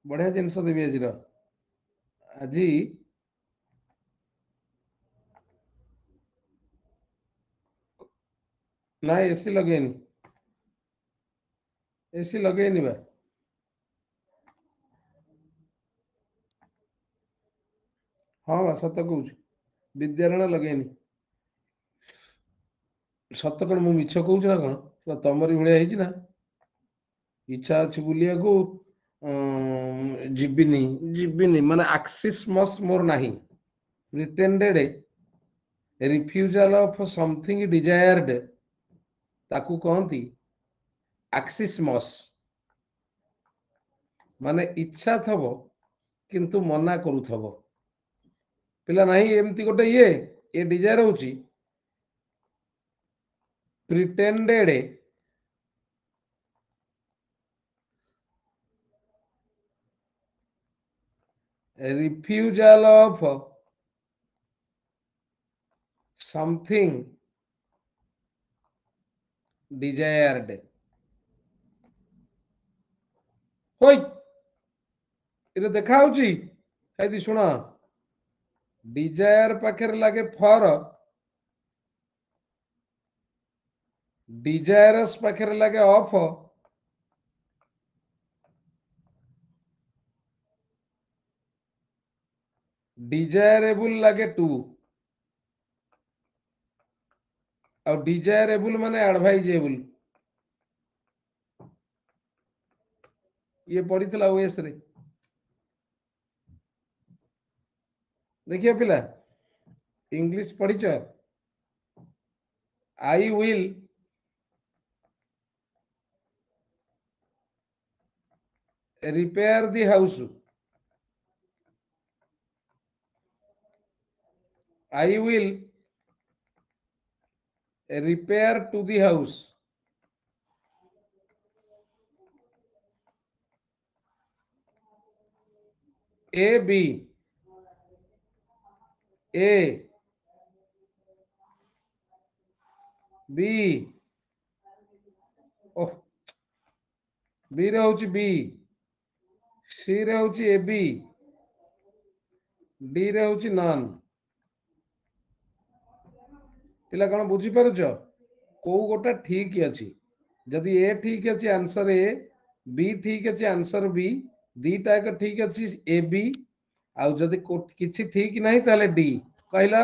बढ़िया जिनस देवी आज आज ना एसी लगेनी एसी लगेनी बा हाँ बा सत कौच विद्यारण लगेनी सत कौन मु मिछ कौच ना कौन तमरी भाई ना इच्छा अच्छी बुलिया को जीविनी जीविनी माने एक्सिस मस मोर नाही pretended refusal of something desired ताकू कहती एक्सिस मस माने इच्छा थब किंतु मना करूथब पिला नहीं एमती गोटे ये डिजायर होची pretended refusal of something desired होई इरे देखा होची हैदी सुना डिजायर पाखे लगे फॉर डिजायरस पाखे लगे ऑफ डिजायरेबल लगे टू और डिजायरेबल माने एडवाइजेबल ये पड़ी थला ओएस रे देखिए पिला इंग्लिश पढ़ी आई will repair the house I will repair to the house. A B A B oh B रे होची B C रे होची A B D रे होची नन पिला कौन बुझी पारुछ को गोटा ठीक अछि जदि ए ठीक अछि आंसर ए बी ठीक अछि आंसर बी दीटा एक ठीक अछि ए बी आउ जदि किछि ठीक नहीं ताले डी कहला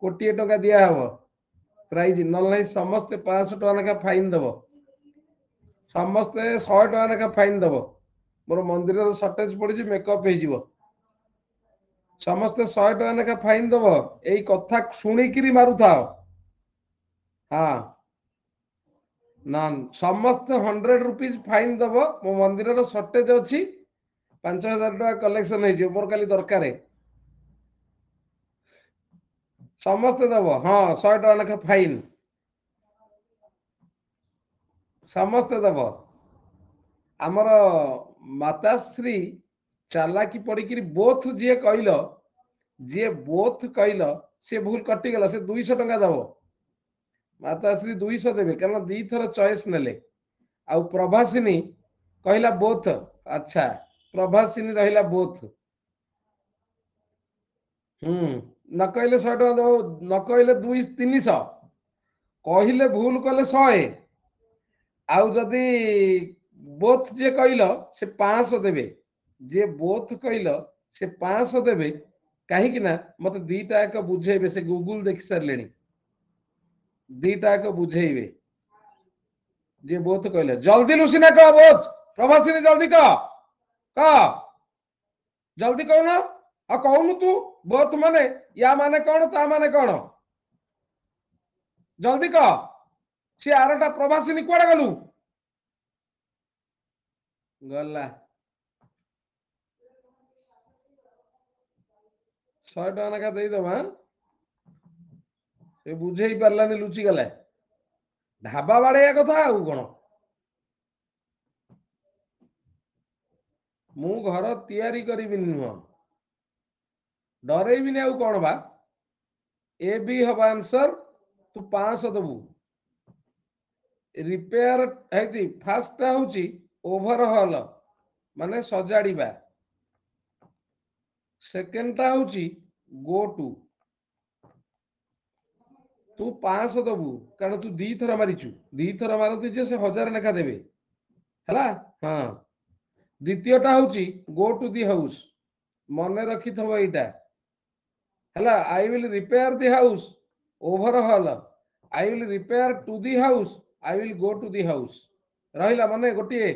कोटी टका दिया हबो प्राइज नल नहीं समस्त 500 टका लेखा फाइन दबो समस्त 100 टका लेखा फाइन दबो मोर मंदिर सर्टेज पड़ी मेकअप हो समस्ते 100 टका लेखा फाइन दब यही कथा शुणिकी मारुथा हाँ ना समस्त 100 रुपीज फाइन दब मो मंदिर सर्टेज अच्छी 5000 टका कलेक्शन हो मोर काली दरकार समस्ते दब हाँ 100 टका लेखा फाइन समस्ते दब आमर माताश्री चालाकी पड़ी बोथ जी कहल जी बोथ कहल सी भूल कटिगला से 200 टका दब माताश्री 200 देवे कारण दी थर चॉइस नेले आउ प्रभासिनी कहला बोथ अच्छा प्रभासिनी रहिला बोथ न कहले 100 टका दब न कहले 300 कहले भूल कले 100 आउ जदि बोथ जे कहल से 500 देवे जे बोथ कहल से 500 देवे कहीं ना मत दीटा एक बुझेबे से गूगल देख सारे दीटा एक बुझेबे जे बोथ कहले जल्दी लुसिना कह बोथ प्रभासिनी जल्दी कह जल्दी कहना आ कहनु तू बोथ माने या माने कौन ता माने कौन जल्दी कह सी आरटा प्रभासिनी कुआडे गलु गला 100 टका लेखा देदबा से बुझे पारानी लुचि गला ढाबा बाड़े कथा आउ कौन मु घर तैयारी करी नुह डरईबिनी आउ कौन बा ए बी हम आंसर तू 500 दबू रिपेयर है फास्ट हूँ ओभरहल माने सजाड़िबा सेकेंड टा होची गो टू तू 500 दबू कारण तू दी थर मारिचु दी थर मारती जे से 1000 लेखा देबे हला हां द्वितीयटा होची गो टू दी हाउस मने रखी थबो एटा हला I will repair the house overall I will repair to the house I will go to the house रहिला माने गोटिए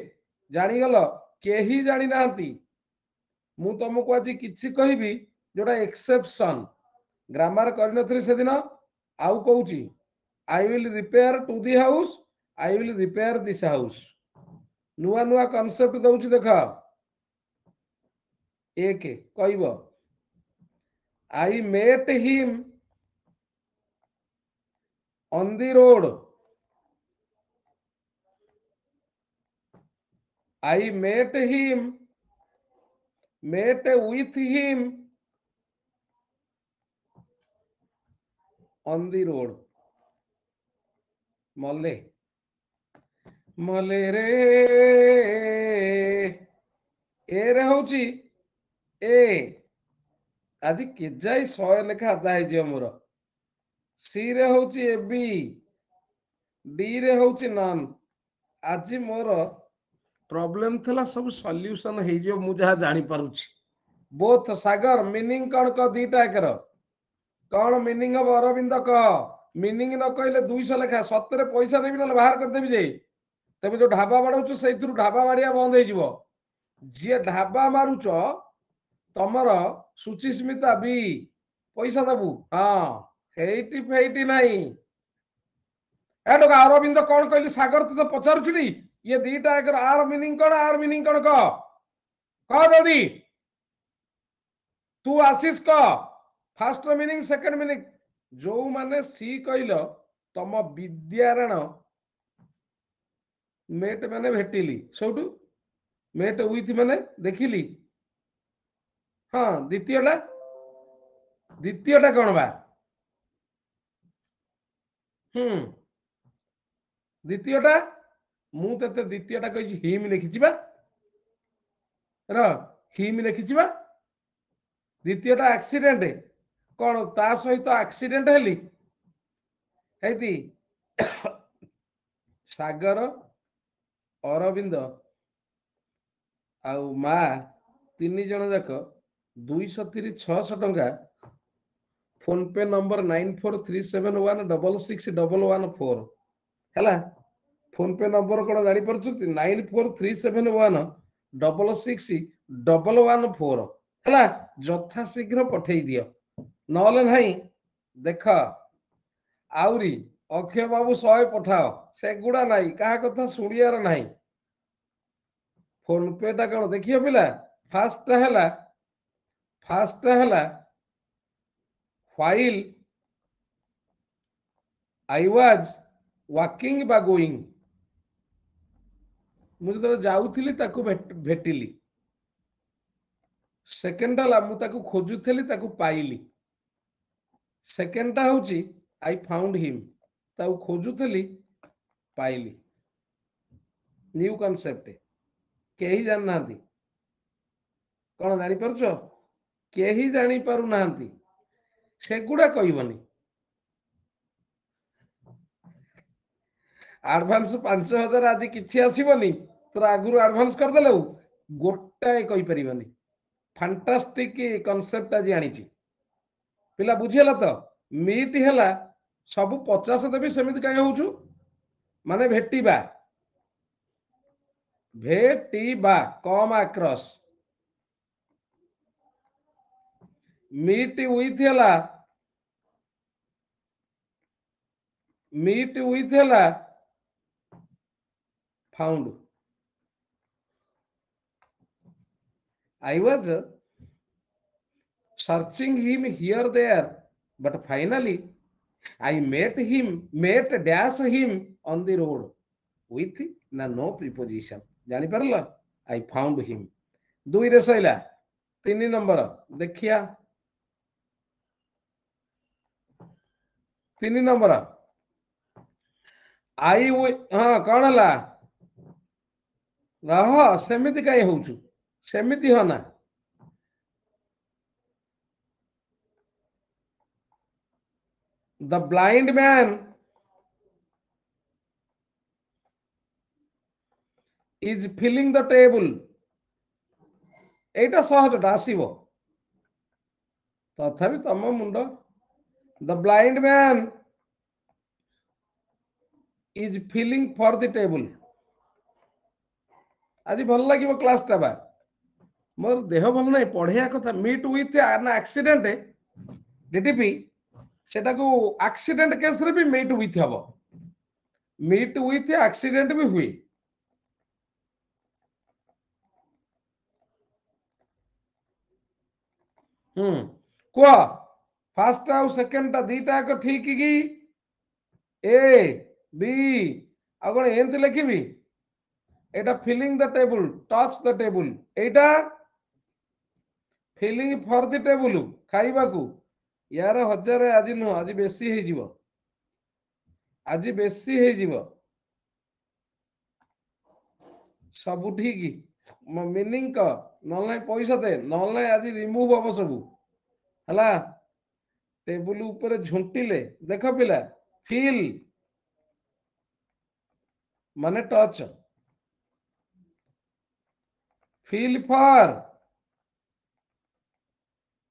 जानी गलो केही जानी नांती मु तुमको आज किछि कहबी जोटा एक्सेप्शन ग्रामर करनथि से दिन आउ कहूची I will repair to the house I will repair this house नुआ नुआ कॉन्सेप्ट दउची देखा एक कहब I met him on the road I met him met with him on the road मले मले रे ए रे होची ए आज केजाई 100 लेखा आदा है मोर सी रे होची ए बी डी रे होची नन आज मोर प्रॉब्लम थला सब सॉल्यूशन हे जो मु जहा जानि पारुची बोथ सागर मीनिंग कौन क दीटा कर कौन मीनिंग ऑफ अरविंद कह मीनिंग न कहले 200 लेखा सतरे पैसा देबी न बाहर कर देबी जे तबे जो ढाबा बाड़ौछ सेइथुरु ढाबा बाड़िया बंद हो जिवो जे ढाबा मारुच तमर सुचिस्मिता बी पैसा दबु हां हेइटी फेइटी नाही एडो अरविंद कौन कहली सागर तो पचारुछुनी ये दीटा एकर आर मीनिंग कौन कह जल्दी तू आशीष कह फर्स्ट मीनिंग सेकंड मीनिंग जो माने सी कहल तम विद्यारण मेट माने भेटिली सौटू मेट विथ माने देखिली हाँ द्वितीयटा कौन बा द्वितीयटा मु तते द्वितीयटा कहि हिम लिखिछि बा र हिम लिखिछि बा द्वितीयटा एक्सीडेंट कौन ता सहित एक्सीडेंट हेली हेती सागर अरविंद आउ मा 3 जन जाक 236 टंका फोन पे नंबर 9437166114 हैला फोन पे नंबर कोन जानि परछुती 9437166114 हैला जथा शीघ्र पठेई दियो नले नहीं देख आउरी अक्षय बाबू 100 पठाओ सेगुड़ा नहीं कहा कथा सुनियार नहीं फोन पे टा कौन देखियो पिला फास्ट हैला while I was walking बा गोइंग मुझे तो जाउथिली ताकू भेटिली सेकंड हला मु ताकू खोजुथली ताकू पाइली सेकंड टा होची आई फाउंड हिम ताकू खोजुथली पाइली न्यू कांसेप्ट केही जान नांती कौन जानी परछो केही जानी पारु नांती सेगुड़ा कहबनी एडवांस 5000 आज किछि आसीबनी तोर आगुरु एडवांस कर देलौ गोटाए कहि परिबनी फैंटास्टिक कांसेप्ट आज आनिछि पिला बुझियला तो मीट हैला सब 50 देबी सेमिति काहे होउछु माने भेटिबा कम आक्रॉस मीट विथ हैला found I was searching him here there but finally I met dash him on the road with no preposition जानी परला I found him 2 रे सइला 3 नंबर देखिया 3 नंबर आई हाँ कौन हला रह सेमिति काई होउछु सेमिति हो ना the blind man is filling the table एटा सहजटा आसीबो तथापि तम मुंड the blind man is filling for the table आज भल लगे क्लास टा बा मोर देह भल नहीं पढ़िया कथा meet with an accident DTP सेटा को एक्सीडेंट केस रे भी मीट विथ हबो मीट विथ एक्सीडेंट भी हुए कुआ फास्ट आउ सेकंड टा दीटा को ठीक की ए बी आ कोन एंत लिखिबी एटा filling the table touch the table एटा फिलिंग फॉर द टेबल खाइबा को यार हजार आज नुह आज बेसी हे जीवो आज बेसी हे जीवो सब ठीक मीनिंग क नल्ला पैसा दे नल्ला आज रिमूव हबो सब हला टेबल ऊपर झुंटिले देख पिला फील माने टच फील फॉर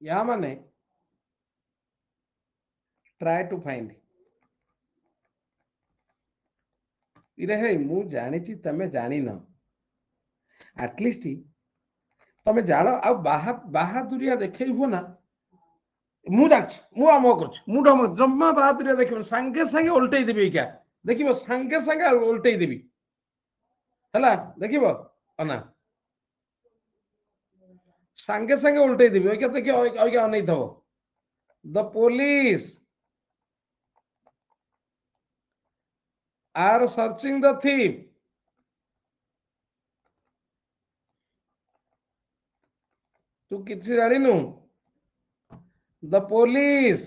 या माने ट्राई टू फाइंड इरे हे मु जानी तमे जानी न एटलिस्ट तमे जान आ बाहादुरिया देखे हो ना मु जाच मु आम कर मु जम्मा बाहादुरिया देखे सांगे सांगे उल्टे देबी क्या देखिबो सांगे सांगे उल्टे देबी हला देखिबो अना सांगे सांगे उल्टे देबी क्या देखियो ओइका नहीं थबो the police are searching the thief तू किसी जानी नु द पुलिस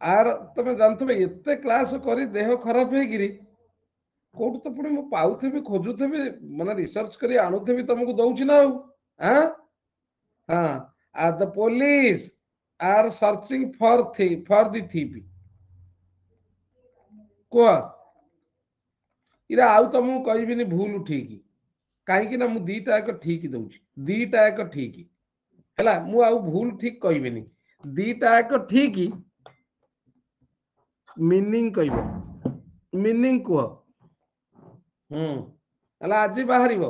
आर तमे जानथबे एते क्लास करी देह खराब हे गिरी कोट तो पुणी मु पाउथबी खोजुथबी माने रिसर्च करी आणुथबी तुमको दउछि ना हां हां आ the police are searching for the thief को इरा आउ तुमको कहबिनी भूल ठीक कहीं ना मु दीटा एक ठीक दउछि दीटा एक ठीक हैला मु आउ भूल ठीक कहबिनी दीटा एक ठीक मीनिंग कहबो मीनिंग को हैला आज बाहरिबो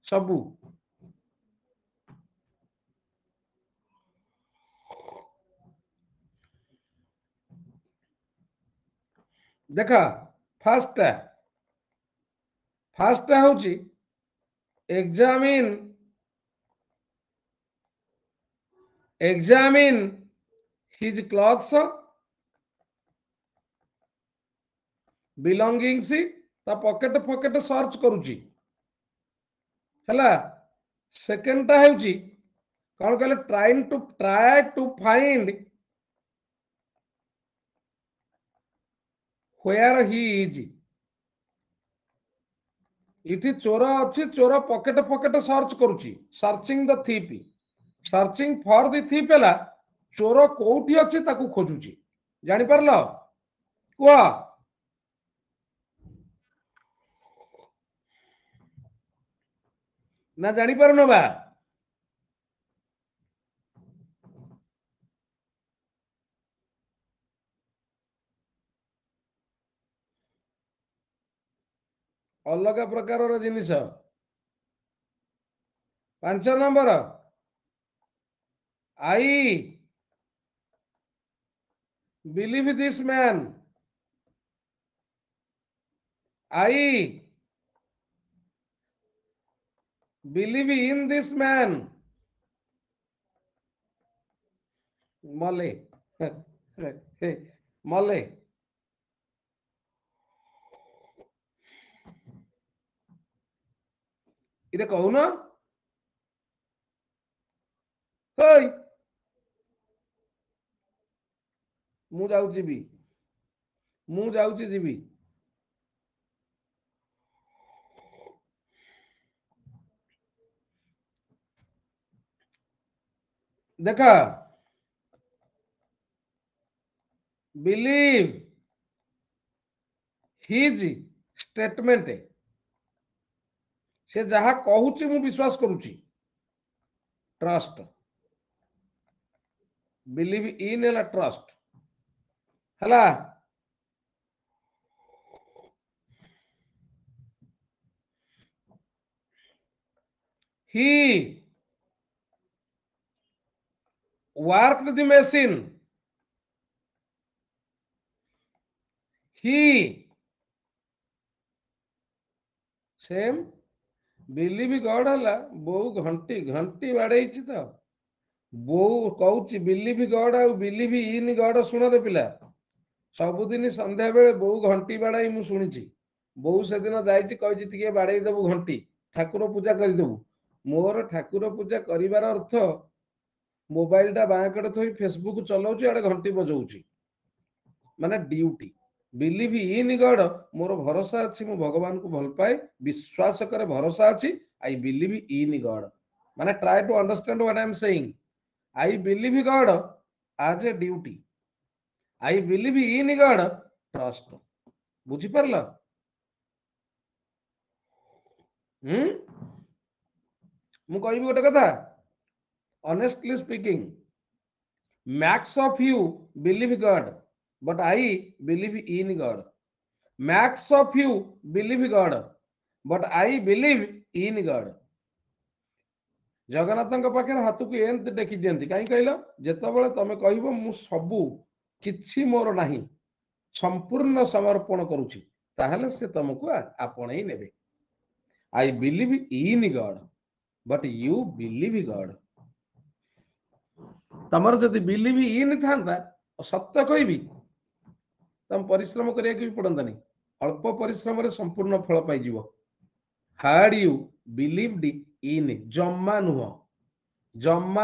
सबू देखा फास्ट हूँ एग्जामिन हिज क्लॉथ्स बिलोंगिंग्स ता पॉकेट पॉकेट सर्च करुची हैला सेकंड टा हेउची कौन कहले try to find where he is इठी चोर अच्छी चोर पॉकेट पॉकेट सर्च करुची searching the thief searching for the thief है चोर कोठी अच्छी ताकू खोजुची जानी परलो कुआ ना जानी परनो बा अलग प्रकार जिनिस 5 number I believe this man I believe in this man मले मले इरे कहून हेई मु जाउची भी मु जाउची जीवी देखा बिलीव हिज स्टेटमेंट से जहा कहूची मु विश्वास करूची ट्रस्ट बिलीव इन है ट्रस्ट हला he worked the machine he same believe God हला बो घंटी घंटी बाड़े तो बो कहूची believe God I believe in God सुन रे पिला सबुदिन संध्या बेले बो घंटी बाड़ाई मु शुणी बो से दिन जाइए बाड़े देबू घंटी ठाकुर पूजा करदेबू मोर ठाकुर पूजा करिवार अर्थ मोबाइल टा बाँकड़े थोड़ी फेसबुक चलाऊँ आड़े घंटी बजाऊँ माने ड्यूटी बिलीव इन गॉड मोर भरोसा अच्छी मु भगवान को भल पाए विश्वास करे भरोसा अच्छी आई बिलीव इन गॉड माने try to understand what I am saying I believe God as a duty I believe in God trust बुझी पारला मु कहबी गोटे कथा ऑनेस्टली स्पीकिंग मैक्स of you believe God but I believe in God. Max of you believe God, but I believe in God. Jagannath पाखे हाथ को एमती टेकी दिखती कहीं कहल जिते तुम कह मु सबू कि मोर ना संपूर्ण समर्पण करुच्ची ताहले से तुमको आपण ने आई believe in God but you believe God तमर जदि बिलीव इन था सत्य कहबी तुम परिश्रम करिया भी पड़तानी अल्प परिश्रम रे संपूर्ण फल पाई हार्ड यू बिलीव्ड इन जम्मा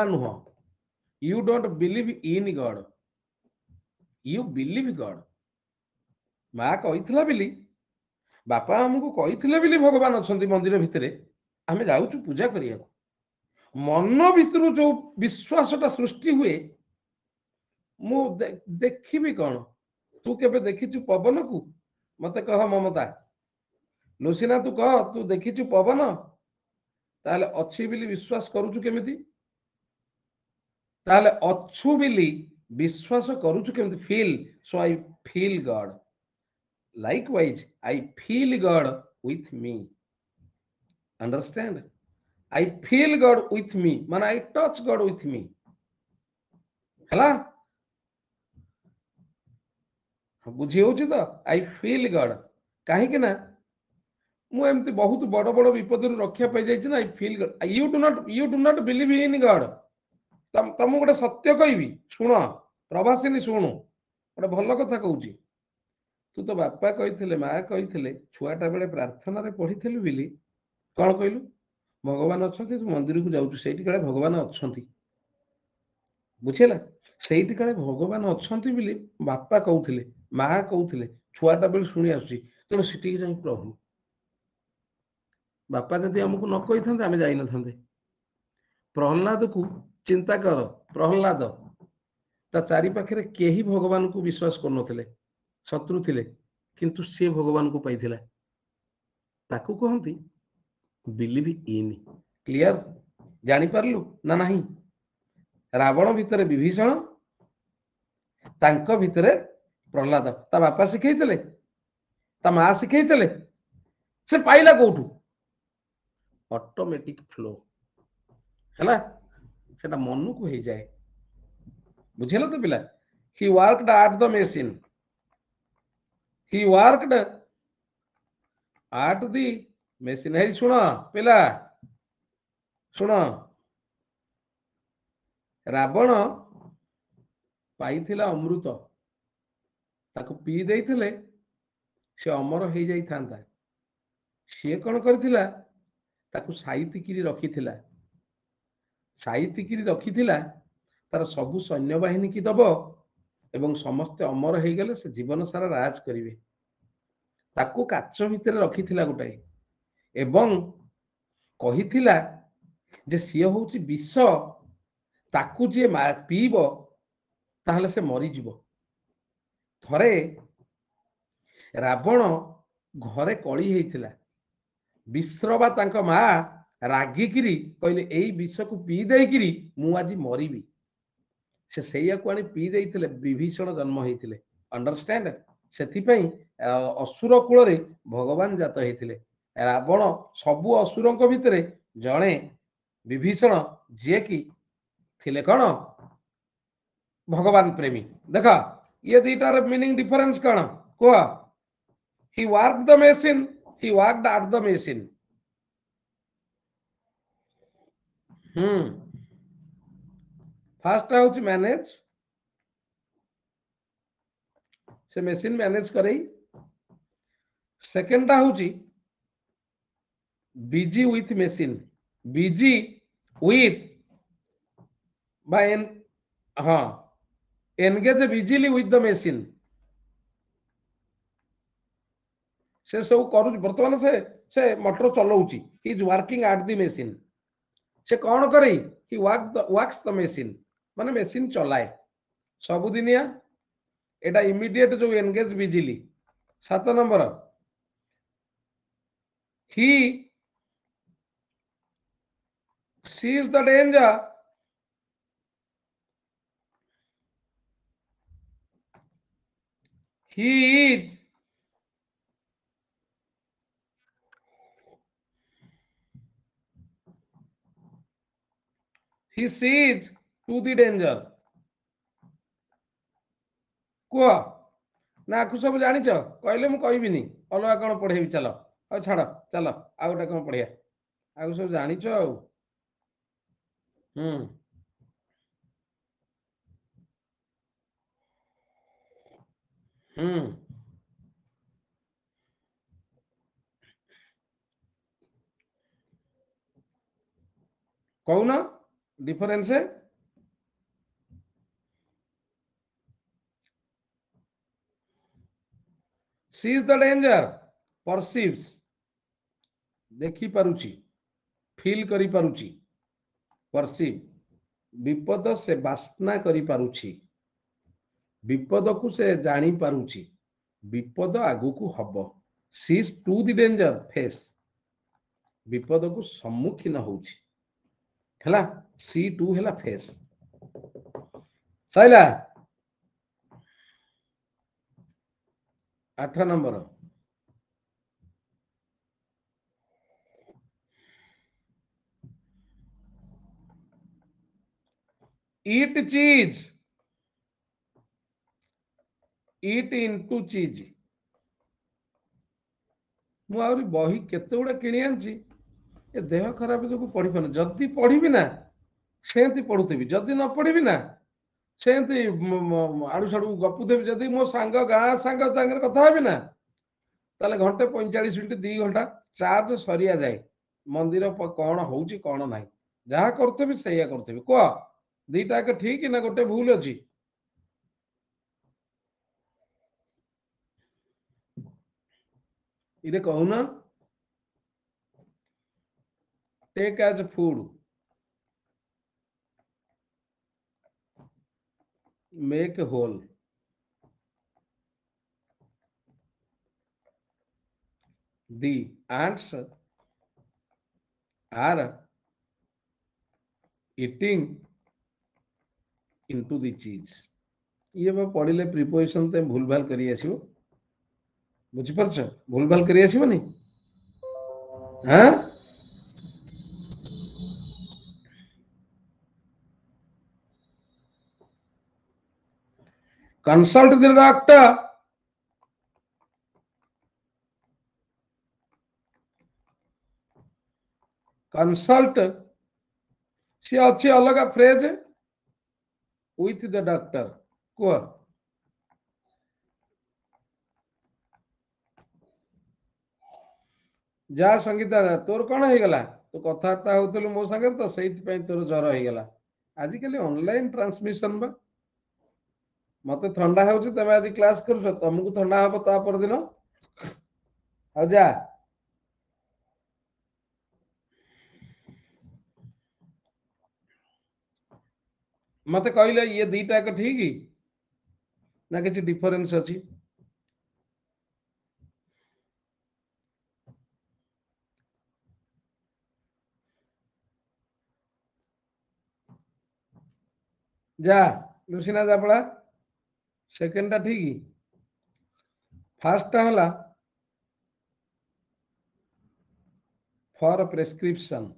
नुह you don't believe in God you believe God माँ कही बिली बापा आमको कही भगवान अच्छा मंदिर भितर आम जाऊँ पूजा करिया मन भितर जो विश्वासटा सृष्टि हुए मु देखी कौन तू केबे देखिचु पवन को मत कह ममता लुसीना तू कह तू देखिचु पवन ताले अच्छी बिली विश्वास करूचु केमिति ताले अच्छु बिली विश्वास करूचु केमिति feel so I feel God likewise I feel God with me understand I feel God with me माने I touch God with me हला बुझी हो तो आई फील गॉड कहीं ना मुझे बहुत बड़ बड़ विपद रक्षा पाई जाइए आई feel God you do not believe in God तुम गोटे सत्य कहबी शुण प्रभासिनी शुणु गोटे भल कथा कहूँ तू तो बापा कही माँ कही छुआटा बेले प्रार्थना रे पढ़ी बिली कौन कहलु भगवान अच्छा तू मंदिर को जाऊँ से भगवान अच्छा बुझेगा से भगवान अच्छा बापा कहते माँ कहते छुआटा बेल शुणी आस तेणु से प्रभु बापा जदि आमको न कही था आम जा प्रहलाद को चिंता कर प्रहलाद ता चारि पाखे केही भगवान को विश्वास कर शत्रु थिले किंतु से भगवान को पाइथिला ताकू कहती बिलीव इन क्लियर जानी पारलु ना नहीं रावण भितर विभीषण तांको भितर प्रहलाद ता बापा शिखैतले ता माँ शिखैतले से पाइला कोठू ऑटोमेटिक फ्लो है सेटा मन को हो जाए बुझेल तो पिला ही worked at the machine he worked at the machine है सुन पिला सुन रावण पाइथिला अमृत ताको पी देइथिले से अमर हो जाई थांता सी कौन करथिला ताको साइतिकिरी रखिथिला साइतिकिरी रखिथिला तार सबु सैन्य बाहिनी की दब एवं समस्त अमर हो गले से जीवन सारा राज करिवे ताको काच भितर रखिथिला गोटाए एवं कहिथिला जे सी होउची विष ताकू जी पीब ताहले से मरीजिव। थरे रावण घरे कली होता विश्रवा तांका मा रागिकी कहले यही विष को पी देकिरी मु आज मरबी से सैया को आनी पी देते विभीषण जन्म होते अंडरस्टैंड से असुर कूल भगवान जात होते रावण सबु असुर भितर जड़े विभीषण जी कि थिले कौन भगवान प्रेमी देख ये दीटार मीनिंग डिफरेंस कौन कह he work the machine he worked at the machine first हूँ मैनेज से मशीन मैनेज करे सेकेंड हूँ busy with machine busy with हाँ engage busily with the machine से सब कर बर्तमान से मोटर चलाऊँ he is working at the machine से कौन करे ही वर्क्स द मशीन माने मशीन चलाए सबुदिनिया एटा इमीडिएट जो engage busily 7 number he sees the danger he is he sees to the danger कह ना आकु सब जानिच कहले मु कहबिनी अलगा कौन पढ़ेबी चल और छाड़ चल आ गोटे कौन पढ़िया आकु सब जानिच कौन difference sees the danger perceives देखी पारुची फील करी पारुची परसीव विपद से बास्ना करी पारुची विपद को से जानी पारुची विपद आगु को हब sees to the danger face विपद को सम्मुखीन होउची हला सी टू हला फेस सैला 8 number eight cheese eat into चीज मु आउरी बही केते गुडा किणी आनची ए देह खराब जो पढ़ी पान जदी पढ़ी ना सेंती पढ़ुथेबी जदी न पढ़ी ना सेंती आड़ू साड़ू गपुथेबी जदी मो सांग गाँ सांग सागर कथा हेबी ना ताले घंटे 45 मिनिट 2 घंटा चार्ज सरिया जाए मंदिर कौन होउची कौन नाही जहाँ करतेबी सैया करतेबी कह दीटा के ठीक ना गोटे भूल अछि इरे कहूना take as food make hole the ants are eating into the cheese ये मैं पढ़िले प्रिपोजिशन ते भूल भाल करी आसीबो बुझि परछ भूल भाल करी आसीबो नि हां कंसल्ट द डॉक्टर कंसल्ट सी अच्छी अलग फ्रेज विथ द डॉक्टर को जा संगीता तोर कौन हो गला तो कथबार्ता होतलु मो संगे तो सेति तोर ज्वर हो गला आजिकल ऑनलाइन ट्रांसमिशन बा मत ठंडा हो तमें आज क्लास कर तुमको ठंडा हम ता पर दिन आ जा मत कहले ये दीटा एक ठीक ना किसी डिफरेंस अच्छी जा लुसीना जा पड़ा सेकेंड टा ठीक फास्ट टा हला for prescription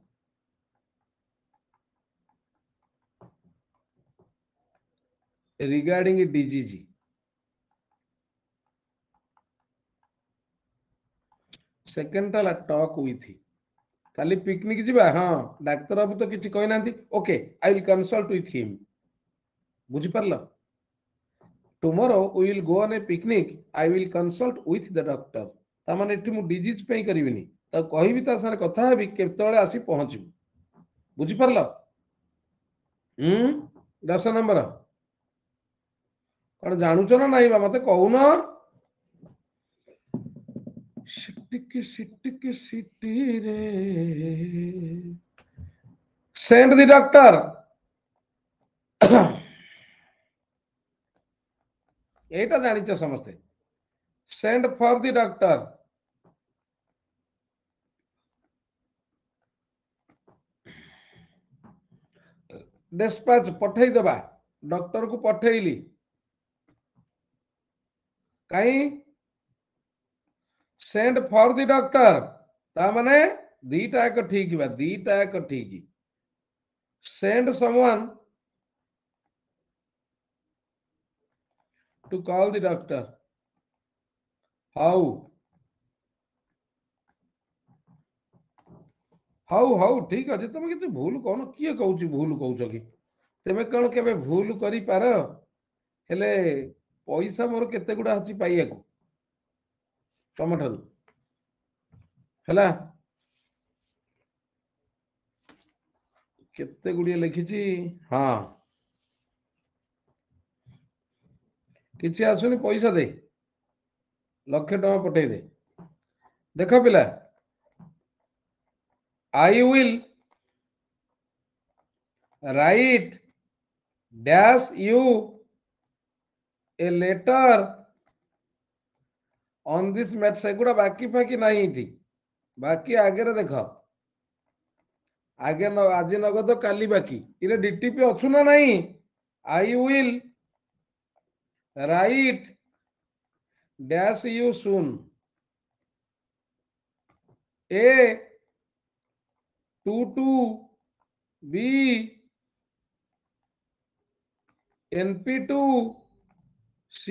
regarding disease second टा टॉक विथ खाली पिकनिक जीवा हाँ डाक्तर बाबू तो किसी कहना okay I will consult with him बुझी पारल tomorrow we will go on a picnic I will consult with the doctor तामाने एठी मु डिजीज पे करिविनी ता कहबी ता सारे कथा हेबी केतळे आसी पहुंचबी बुझी पारल 10 नंबर कौन जानूच ना नहीं मत कहून सिटिकी सिटी रे सेंड द डॉक्टर एटा जानिच समस्ते send for the doctor dispatch पठई दबा डॉक्टर को पठेली कहीं सेंड फॉर द डॉक्टर ता माने दीटा एक ठीक बा दीटा एक ठीक send someone to call the doctor how how how ठीक अच्छे तुम किसी भूल कौन किए कहूँ भूल कौच कि तेमे कौन के भूल कर पार हेले पैसा मोर केते गुड़ा अच्छी पाइया तुम ठार है केते गुड़िए लिखी हाँ किसी आसुनी पैसा दे लक्षे टका पठे दे देख पिला I will write dash you a letter on this matter सेगुड़ा बाकी फाकी नहीं थी बाकी आगे रे देख आगे न आज नगद काली बाकी इरे डीटीपी अच्छु ना नहीं I will write dash you सुन A to B NP2 C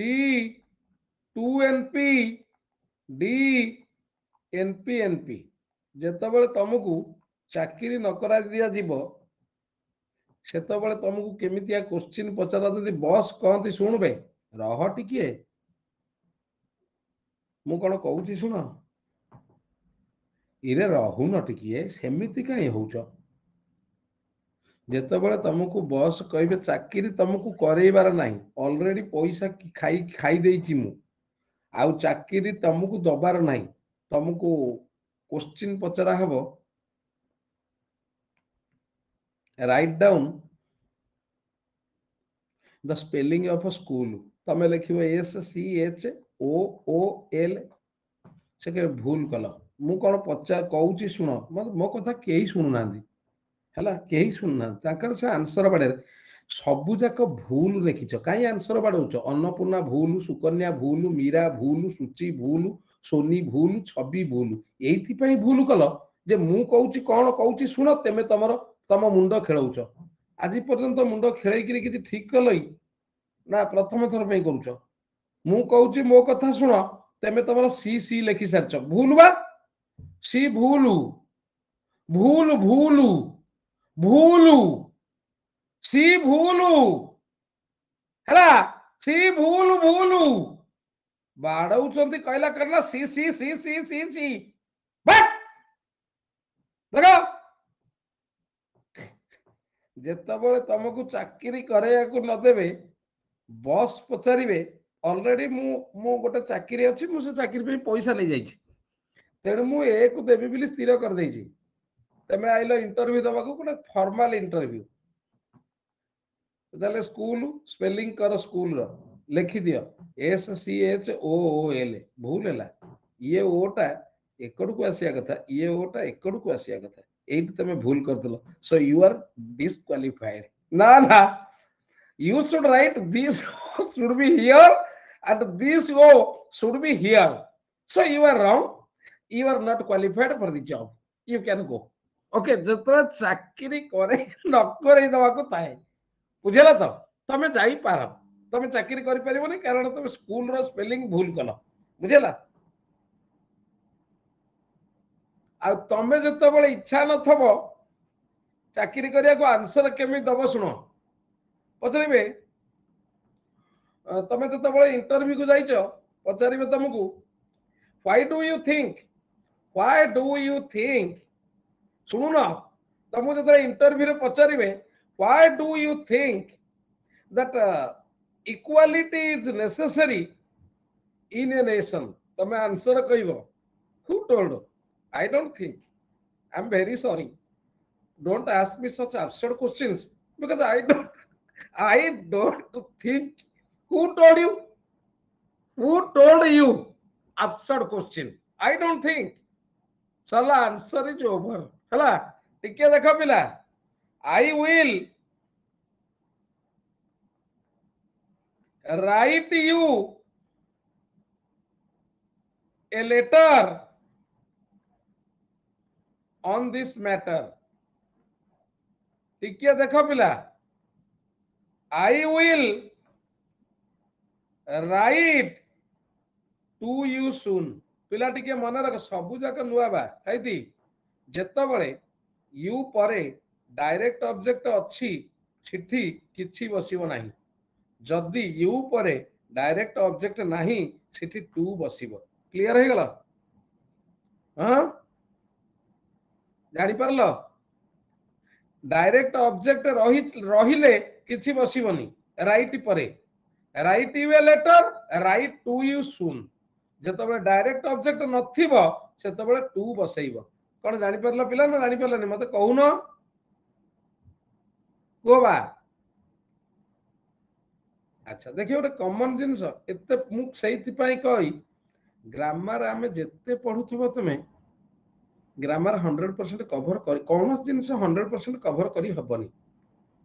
2NP D NP ଯେତେବେଳେ ତମକୁ ଚାକିରି ନ କରା ଦିଆଯିବ ସେତେବେଳେ ତମକୁ କେମିତିଆ କ୍ୱେଶ୍ଚିନ୍ ପଚରା ଯଦି ବସ୍ କହନ୍ତି ଶୁଣବେ ରହ ଟିକିଏ ମୁଁ କଣ କହୁଛି ଶୁଣ ଇରେ ରହୁନ ଟିକିଏ ସେମିତି କାହିଁ ହଉଛ ଯେତେବେଳେ ତମକୁ ବସ୍ କହିବେ ଚାକିରି ତମକୁ କରେଇବାର ନାହିଁ ଅଲରେଡି ପଇସା ଖାଇ ଦେଇଛି ମୁଁ ଆଉ ଚାକିରି ତମକୁ ଦବାର ନାହିଁ ତମକୁ क्वेश्चन पचरा हबो write down the spelling of a school तमे लिखिबो SCHOOL से के भूल कल मु कोन पचा कहूची सुनो मो कथा केही सुनु नांदी हला केही सुनु ना ताकर से आंसर बाडे सबु जाक भूल लिखिछ काई आंसर बाडौछ अन्नपूर्णा भूल सुकन्या भूल मीरा भूल सुचि भूल सोनी भूल छवि भूल एइथि पई भूल कल जे मु कहूची कोन कहूची सुनो तेमे तमरो तम मुंड खेलौछ आज पर्यंत मुंड खेलै किरि किछि ठीक कलई ना प्रथम थर पई करूछ मु कहूची मो कथा सुनो तेमे तमरो सी सी लिखि सारछ भूल बा सी भूल भूल भूल भूल सी भूल हैला सी भूल भूल बाड़ौचंती कहला करना सी सी सी सी सी सी बट देखो जेतबेले तुमको चाकरी करेयाकू न देबे बॉस पचारिबे ऑलरेडी मु गोटे चाकरी अछि मु से चाकरी पे पैसा ले जाइछि तेणु मु ए को देबी बिली स्थिर कर देइछि तमे आइलो इंटरव्यू दबाकू गोटे फॉर्मल इंटरव्यू ताले स्कूल स्पेलिंग कर स्कूल रो लिखि दियो SCHOOL भूल है ये ओटा एकड़ को आसिया कथा ये ओटा एकड़ को आसिया कथा एट तमे भूल कर दलो सो यू आर डिस्क्वालिफाइड ना ना you should write this should be here and this O should be here so you are wrong you are not qualified for the job you can go okay जतरा चाकरी करे न करे दवा को ताए बुझेला तो तमे जाई पार तमे चाकरी करि परिबोनी कारण तमे स्कूल रो स्पेलिंग भूल कलो बुझेला आ तमे जत बळे इच्छा न थबो चाकरी करिया को आंसर केमि दबो सुनो पचरिबे तमे जत बळे इंटरव्यू को जाइचो पचारिबे तुमको why do you think why do you think सुनो ना तुमको जत इंटरव्यू रे पचारिबे why do you think that equality is necessary in a nation तमे आंसर कहबो who told I don't think I'm very sorry don't ask me such absurd questions because I don't think who told you who told you absurd question I don't think चला answer is over हला टिके देखो पिला I will write you a letter on this matter टिके देखो पिला I will write to you soon पिला टिके मन रख सबु जाक नुआ बा खाइती जेतो बळे यू परे डायरेक्ट ऑब्जेक्ट अछि छिठी किछि बसिबो नाही जदि यू परे डायरेक्ट ऑब्जेक्ट नाही छिठी टू बसिबो क्लियर हे गला हां जानि परलो डायरेक्ट ऑब्जेक्ट रहिले किछि बसिबोनी राइट परे write you a letter write to you soon जेतबे डायरेक्ट ऑब्जेक्ट नथिबो सेतबे टू बसैबो कोन जानि परलो पिला ना जानि परलो मते कहूनो कोबा अच्छा देखिए गोटे कॉमन जिनस एते मु सेति पई कहि ग्रामर आमे जेते पढुथबो तमे ग्रामर 100% कवर कर कौन जिनस 100% कवर करी हबनी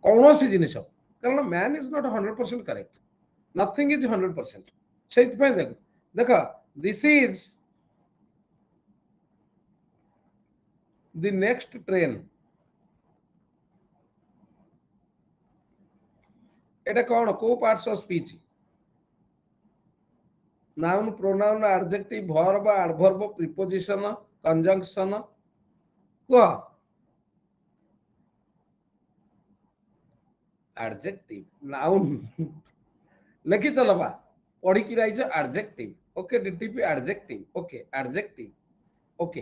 कौन सी जिनस कारण man is not 100% correct nothing is 100% सेति पई देख देखो this is the next train एटा कौन को parts of speech noun pronoun adjective verb adverb preposition conjunction को एडजेक्टिव नाउन लिखि तलबा पढ़ी की rise adjective okay DTP adjective okay adjective okay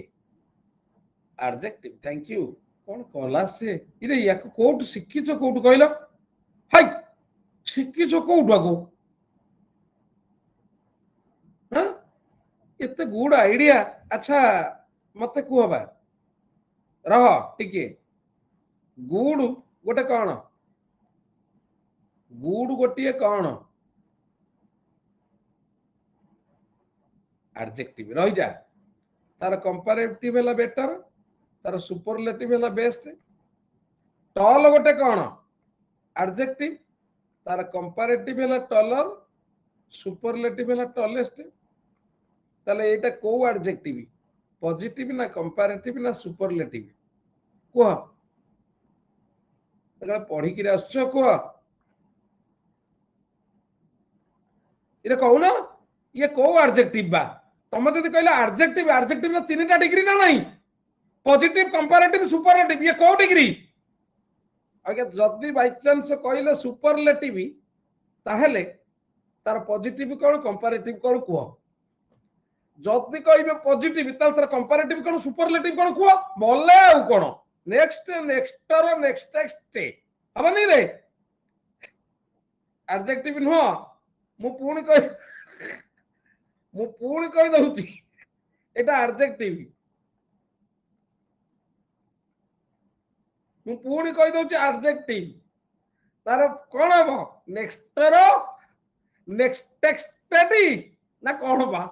adjective thank you कौन कला से इरे या कोट शिखिछ कोट कहलो हाय शिखिछ कोट आगो हां एते गुड आइडिया अच्छा मते कुहबा रह टिके गुड गोटे कौन गुड गोटे कौन एडजेक्टिव रही जा तार कंपैरेटिव है बेटर तार सुपरलेटिव है बेस्ट टॉल गोटे कौन एडजेक्टिव तार कंपैरेटिव है टॉलर सुपरलेटिव है टॉलेस्ट ताले एटा को एडजेक्टिव पॉजिटिव ना कंपैरेटिव ना सुपरलेटिव को तका पढ़ी कि आछो को इरे कहूना ये को एडजेक्टिव बा तुम जदि कहला एडजेक्टिव एडजेक्टिव ना तीनटा डिग्री ना नहीं पॉजिटिव कंपैरेटिव सुपरलेटिव ये को डिग्री आगे जदि बाय चांस कहले सुपरलेटिव ताहले तार पॉजिटिव कोन कंपैरेटिव कोन को जदि कहबे पॉजिटिव ताल तार कंपैरेटिव कोन सुपरलेटिव कोन को बोले आ कोन नेक्स्ट नेक्स्टर नेक्स्ट टेक्स्ट हबनी रे एडजेक्टिव नो मु पूर्ण कह दउची एटा एडजेक्टिव मु पूर्ण कह दउची एडजेक्टिव तार कौन हम नेक्स्टर नेक्स्टेक्सटेडी ना कौन बा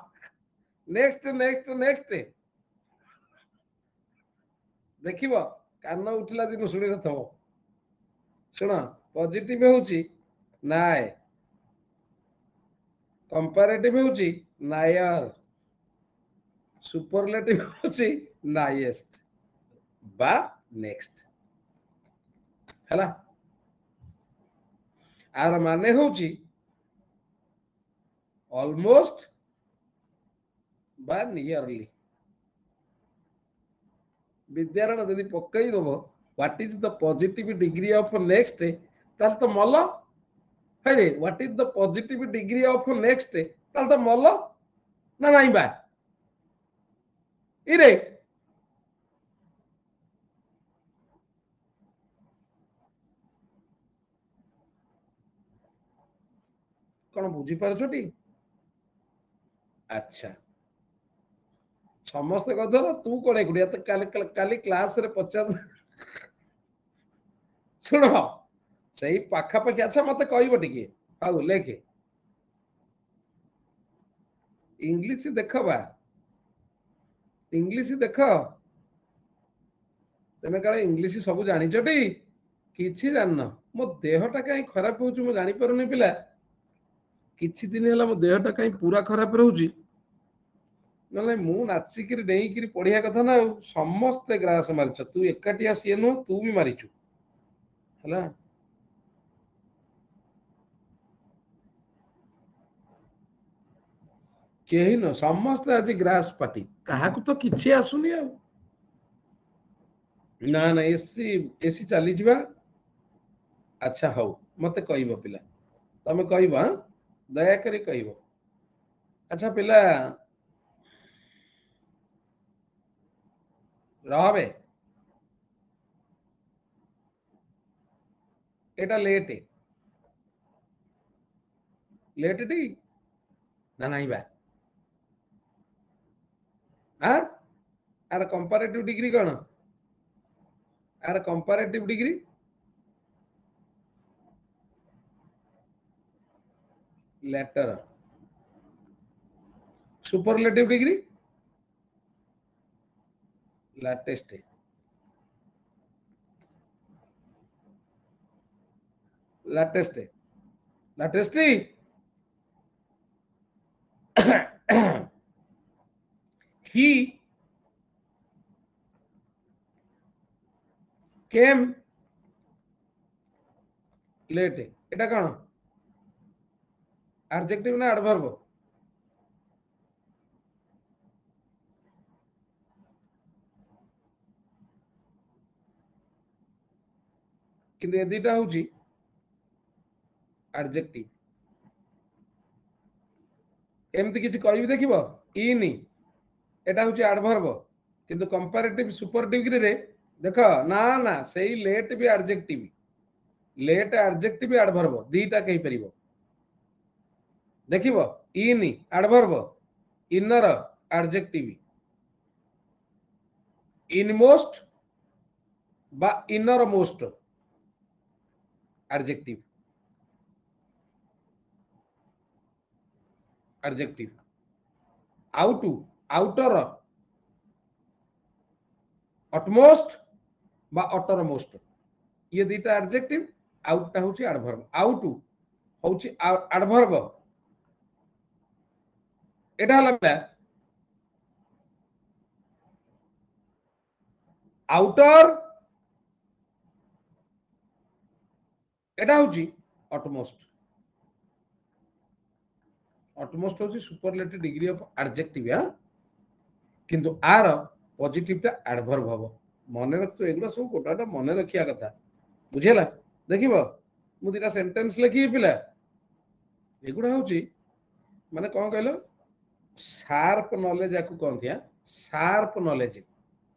नेक्स्ट नेक्स्ट नेक्स्ट देखिबो कान उठिला दिन शुणी नथबो शुण पॉजिटिव होउची नाय कंपैरेटिव होउची नायर सुपरलेटिव होउची नाइएस्ट बा नेक्स्ट हला आर माने होउची ऑलमोस्ट बा नियरली विद्यारण यदि पकई दबो what is the positive degree of next ताल तो मल है what is the positive degree of next ताल तो मल ना नहीं बा इरे कौन बुझी पारछटी अच्छा समस्त कथर तू कौन एकुटिया तो काली क्लास रे पचास शुण से पाखापाखि अच्छा मत कह टे आउ लेखे इंग्लिश देख बा इंग्लिश देख तेमे काले इंग्लिश सब जानिचटी किछि जान मो देहटा कहीं खराब हो जानी पारुनी पिला किछि दिन है मो देहटा कहीं पूरा खराब रोची ना मु नाचिक डेईकि पढ़िया कथा ना समस्ते ग्रास मारिच तू एकाटिया सी नुह तू भी मारिचु है केही न समस्ते आज ग्रास पार्टी क्या तो किसी आसुनी आ ना ना एसी एसी चली जा अच्छा हौ मत कह पिला तमें कह दयाकोरी कह अच्छा पिला रहे एटा लेट लेट टी ना नहीं बा हाँ आर कंपैरेटिव डिग्री कौन आर comparative degree later superlative degree latest latest latest he came late এটা কোন adjective না adverb কিন্তু এ দুইটা হচ্ছে adjective এমতি কিছু কইবি দেখিব ইনি এটা হচ্ছে adverb কিন্তু comparative super degree রে দেখো না না সেই late be adjective late adjective adverb দুইটা কই পারিব দেখিব ইনি adverb inner adjective inmost বা innermost adjective adjective out outer utmost বা uttermost ये दुईटा adjective आउटटा होची adverb out होची adverb এটা হলো আউটার এটা হচ্ছে অটমোস্ট অটমোস্ট হচ্ছে সুপারলেটিভ ডিগ্রি অফ অ্যাডজেক্টিভ হ্যাঁ কিন্তু আর পজিটিভটা অ্যাডভার্ব হব মনে রাখতো এগুলো সব গোটাটা মনে রাখিয়া কথা বুঝিলা দেখিব মু দুইটা সেন্টেন্স লেখিবি পিলা এগুলা হচ্ছে মানে কোন কইল শার্প নলেজ আকু কোনথি শার্প নলেজ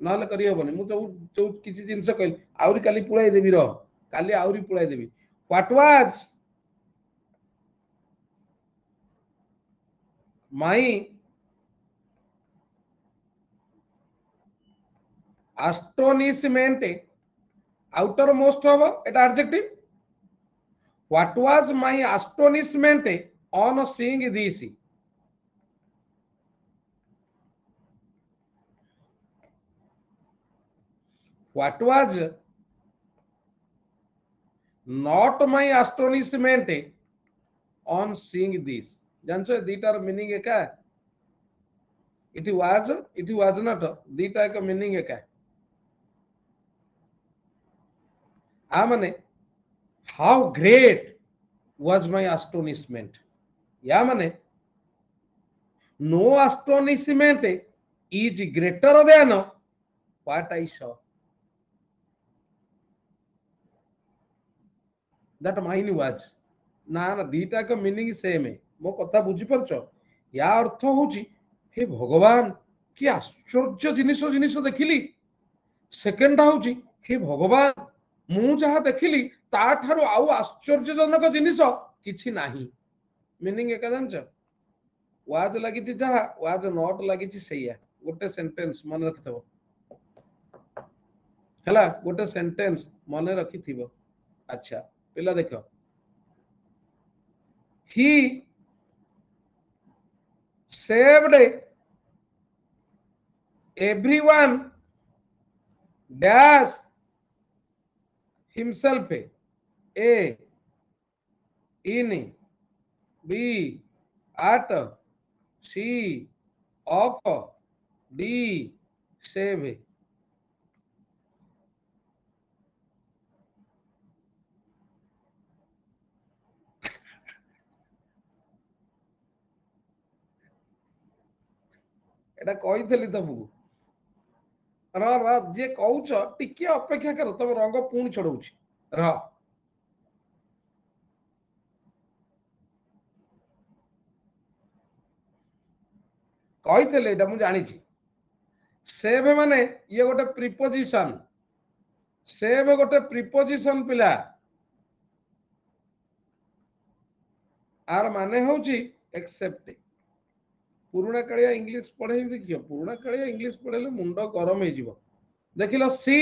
নহলে করি হবনি মু তো কিছু জিনিস কইলি আউরি কালি পুরাই দেবি রহ কালি আউরি পুরাই দেবি what was my astonishment outermost হবো এটা adjective What was my astonishment on seeing this? What was not my astonishment on seeing this? ଜାଣିଛ ଦିଟାର ମିନିଂ ଏକା? it was not, ଦିଟା ଏକ ମିନିଂ ଏକା। ଆ ମାନେ how great was my astonishment, ୟା ମାନେ no astonishment is greater than what I saw, that mine was। ନା ନା ଦିଟା ଏକ ମିନିଂ ସେମ୍। ମୋ କଥା ବୁଝିପାରୁଛ? ୟା ଅର୍ଥ ହଉଛି ହେ ଭଗବାନ କି ଆଶ୍ଚର୍ଯ୍ୟ ଜିନିଷ ଜିନିଷ ଦେଖିଲି। ସେକେଣ୍ଡ ହଉଛି ହେ ଭଗବାନ ମୁଁ ଯାହା ଦେଖିଲି ତାଠାରୁ ଆଉ ଆଶ୍ଚର୍ଯ୍ୟଜନକ ଜିନିଷ କିଛି ନାହିଁ। ମିନିଂ ଏକା ଜାଣିଛ? ୱାଜ ଲାଗିଛି ଯାହା, ୱାଜ ନଟ୍ ଲାଗିଛି ସେଇଆ। ଗୋଟେ ସେଣ୍ଟେନ୍ସ ମନେ ରଖିଥିବ ହେଲା, ଗୋଟେ ସେଣ୍ଟେନ୍ସ ମନେ ରଖିଥିବ। ଆଚ୍ଛା ପିଲା ଦେଖ, he saved everyone dash himself, a in b at c of d save। এটা କହିଥିଲି ତମକୁ। ରହ ଯିଏ କହୁଛ ଟିକେ ଅପେକ୍ଷା କର, ତମ ରଙ୍ଗ ପୁଣି ଛଡଉଛି। ରହ କହିଥିଲେ ଏଇଟା ମୁଁ ଜାଣିଛି। ସେଭ୍ ମାନେ ଇଏ ଗୋଟେ ପ୍ରିପୋଜିସନ, ସେଭ୍ ଗୋଟେ ପ୍ରିପୋଜିସନ ପିଲା। ଆର ମାନେ ହଉଛି ଏକ୍ସେପ୍ଟ। ପୁରୁଣା କାଳିଆ ଇଂଲିଶ ପଢେଇବି ଦେଖିବ, ପୁରୁଣା କାଳିଆ ଇଂଲିଶ ପଢେଇଲେ ମୁଣ୍ଡ ଗରମ ହେଇଯିବ। ଦେଖିଲ C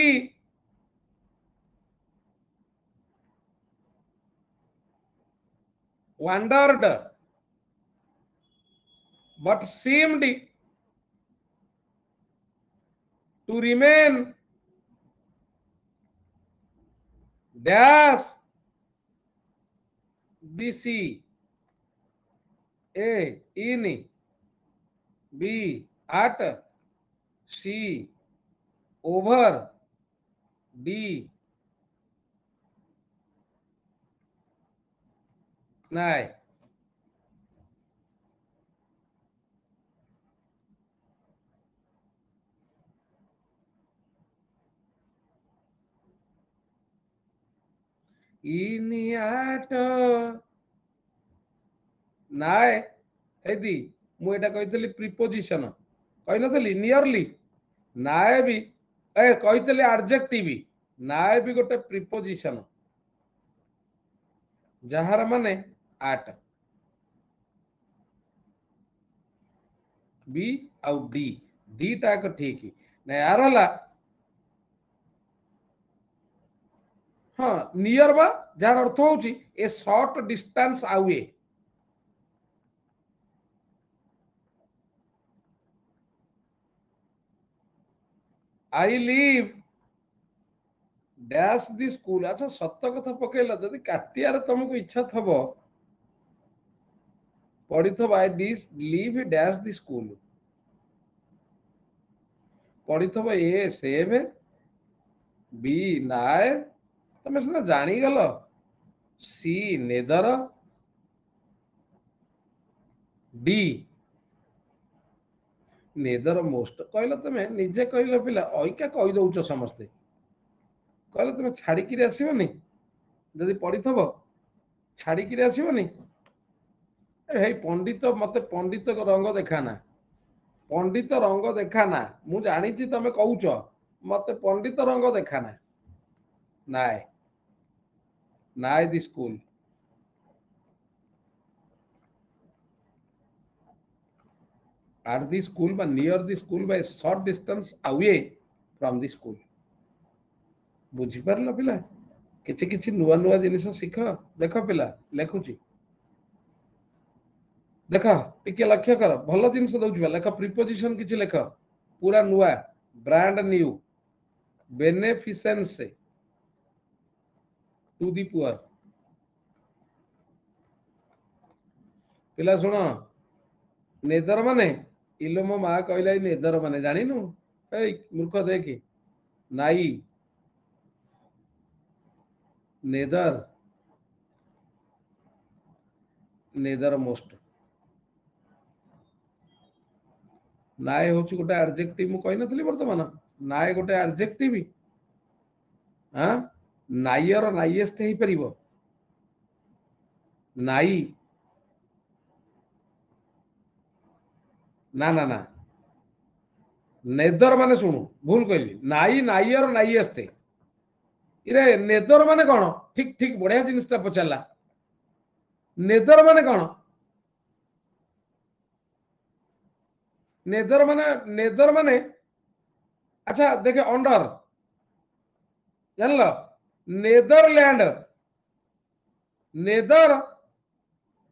wandered but seemed to remain dash the sea, a in b at c over d nigh। in at ନାଏ ହେଇଦି ମୁଁ ଏଟା କହିଥିଲି ପ୍ରିପୋଜିସନ, କହିନଥିଲି ନିୟରଲି। ନାଏ ବି କହିଥିଲି ଆଡଜେକ୍ଟିଭ, ନାଏ ବି ଗୋଟେ ପ୍ରିପୋଜିସନ ଯାହାର ମାନେ ଆଟ। ବି ଆଉ ଡି ଦିଟା ଏକ ଠିକ। ନା ୟାର ହେଲା ହଁ ନିୟର ବା, ଯାହାର ଅର୍ଥ ହଉଛି a short distance away. I live dash the school। ଆଚ୍ଛା ସତ କଥା ପକେଇଲ, ଯଦି କାଟିଆରେ ତମକୁ ଇଚ୍ଛା ଥବ ପଢିଥବ I live dash the school, ପଢିଥବ ଏ ସେଭ୍, ବି ନାଏ, ତମେ ସିନା ଜାଣିଗଲ, C nether, D nethermost. କହିଲ ତମେ ନିଜେ କହିଲ ପିଲା, ଅଇକା କହିଦଉଛ ସମସ୍ତେ। କହିଲ ତମେ ଛାଡିକିରି ଆସିବନି, ଯଦି ପଢିଥବ ଛାଡିକିରି ଆସିବନି। ହେଇ ପଣ୍ଡିତ, ମତେ ପଣ୍ଡିତ ରଙ୍ଗ ଦେଖାନା, ପଣ୍ଡିତ ରଙ୍ଗ ଦେଖାନା। ମୁଁ ଜାଣିଛି ତମେ କହୁଛ, ମତେ ପଣ୍ଡିତ ରଙ୍ଗ ଦେଖାନା। ନାଏ, ନାଏ ଦି ସ୍କୁଲ। at the school বা near the school by a short distance away from the school। ବୁଝିପାରିଲ ପିଲା? किछि किछि नुआ नुआ जिनिस शिख देख पिला लेखुची देख टिके लक्ष्य कर भल जिनिस दउछि लेख प्रीपोजिशन किछि लेख पूरा नुआ brand new beneficence to the poor पिला सुन नेदर माने इलो मो मा कहला नेदर माने जानिनु ए मूर्ख देखि नाई नेदर नेदर मोस्ट नाय होची गोटे एडजेक्टिव मु कहि नथली वर्तमान नाय गोटे एडजेक्टिव हां नाइयर नाइएस्ट हे परिबो नाई ना ना ना नेदर माने सुनु भूल कहली नाई नाइयर नाइएस्ट इरे नेदर माने कोन ठीक ठीक बढ़िया जिनिसटा पचारला नेदर माने कोन नेदर माने अच्छा देखे अंडर जानल नेदरलैंड नेदर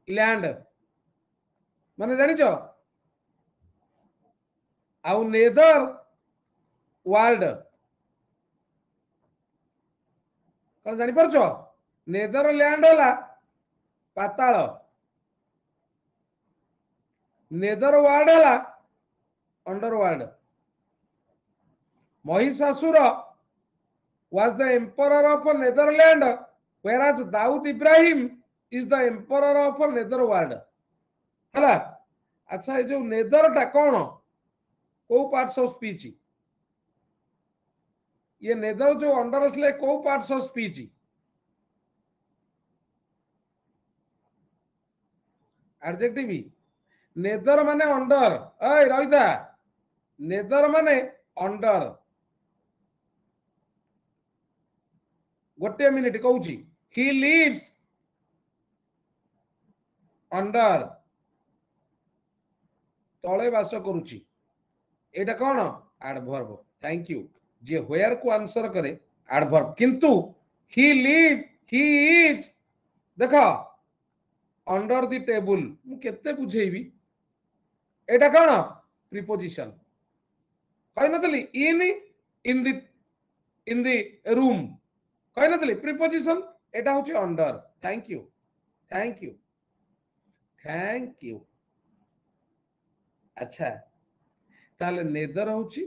लैंड माने जानिच आउ नेदर वर्ल्ड कौन जानी परछ नेदरलैंड होला पाताल नेदर वर्ल्ड होला underworld Mahishasura was the emperor of Netherlands, whereas Daud Ibrahim is the emperor of Netherworld. हला अच्छा ये जो नेदर टा कौन को पार्ट्स ऑफ स्पीच ये नेदर जो अंडर असले को parts of speech adjective nether माने अंडर ओय रहिता नेदर माने अंडर गोटे मिनिट कहूँ he lives अंडर तले बास करुची एटा कौन एडवर्ब थैंक यू जे व्हेयर को आंसर करे एडवर्ब किंतु he live he is देखा अंडर द टेबल मु केते बुझेइबी एटा कौन प्रीपोजिशन कहि नतली इन द रूम कहि नतली प्रीपोजिशन एटा होची under thank you thank you thank you अच्छा ताले नेदर होची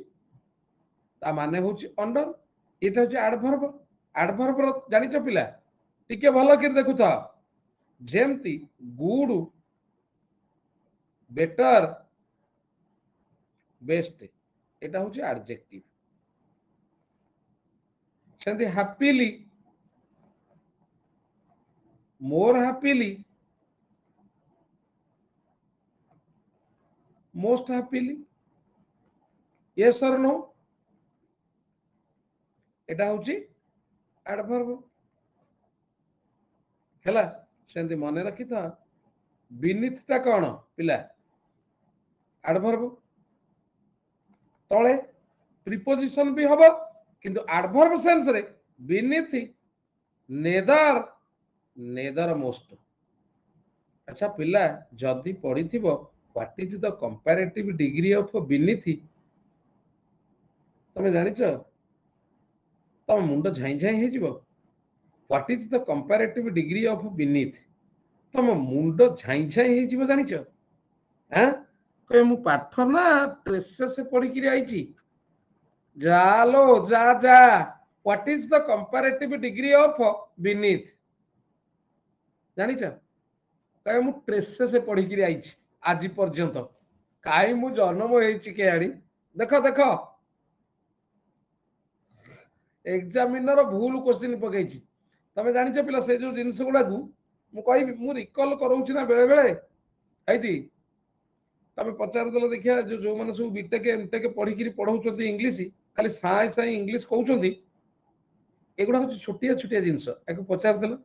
ता माने होची अंडर एटा होची एडवर्ब जानिच पिला टिके भलो कि देखु था जेमती गुड बेटर बेस्ट एटा होची एडजेक्टिव सेंती हैप्पीली मोर हैप्पीली मोस्ट हैप्पीली यस और नो एटा होची एडवर्ब हैला सेंती मने रखी था बीनीथ टा कौन पिला एडवर्ब तले प्रीपोजिशन भी हबो किंतु एडवर्ब सेंस रे बीनीथ नेदर नेदर मोस्ट अच्छा पिला जदी पढ़ी थिबो what is the comparative degree of beneath तमे जानिच तम मुंड झाई झाई हे जिवो what is the comparative degree of beneath तम मुंड झाई झाई हे जिवो जानिच हां कहे मु पाठ ना ट्रेसेस पढ़ी कि आइची जालो जा जा what is the comparative degree of beneath जानिच कहे मु ट्रेसेस पढ़ी कि आइची आज पर्यंत काई मु जन्म होइची के आड़ी देखो देखो एग्जामिनर भूल क्वेश्चन पकईची तमे जानिछ पिला से जो जिंस गुडा को मु कहि मु रिकॉल करौछि ना बेले बेले आइती तमे पचार दल देखिया जो जो माने सब बीटेक एमटेक पढ़ी कि पढ़ौछथि इंग्लिश खाली साई साई इंग्लिश कहउछथि एगुडा होछि छोटिया छोटिया जिंस एको पचार दल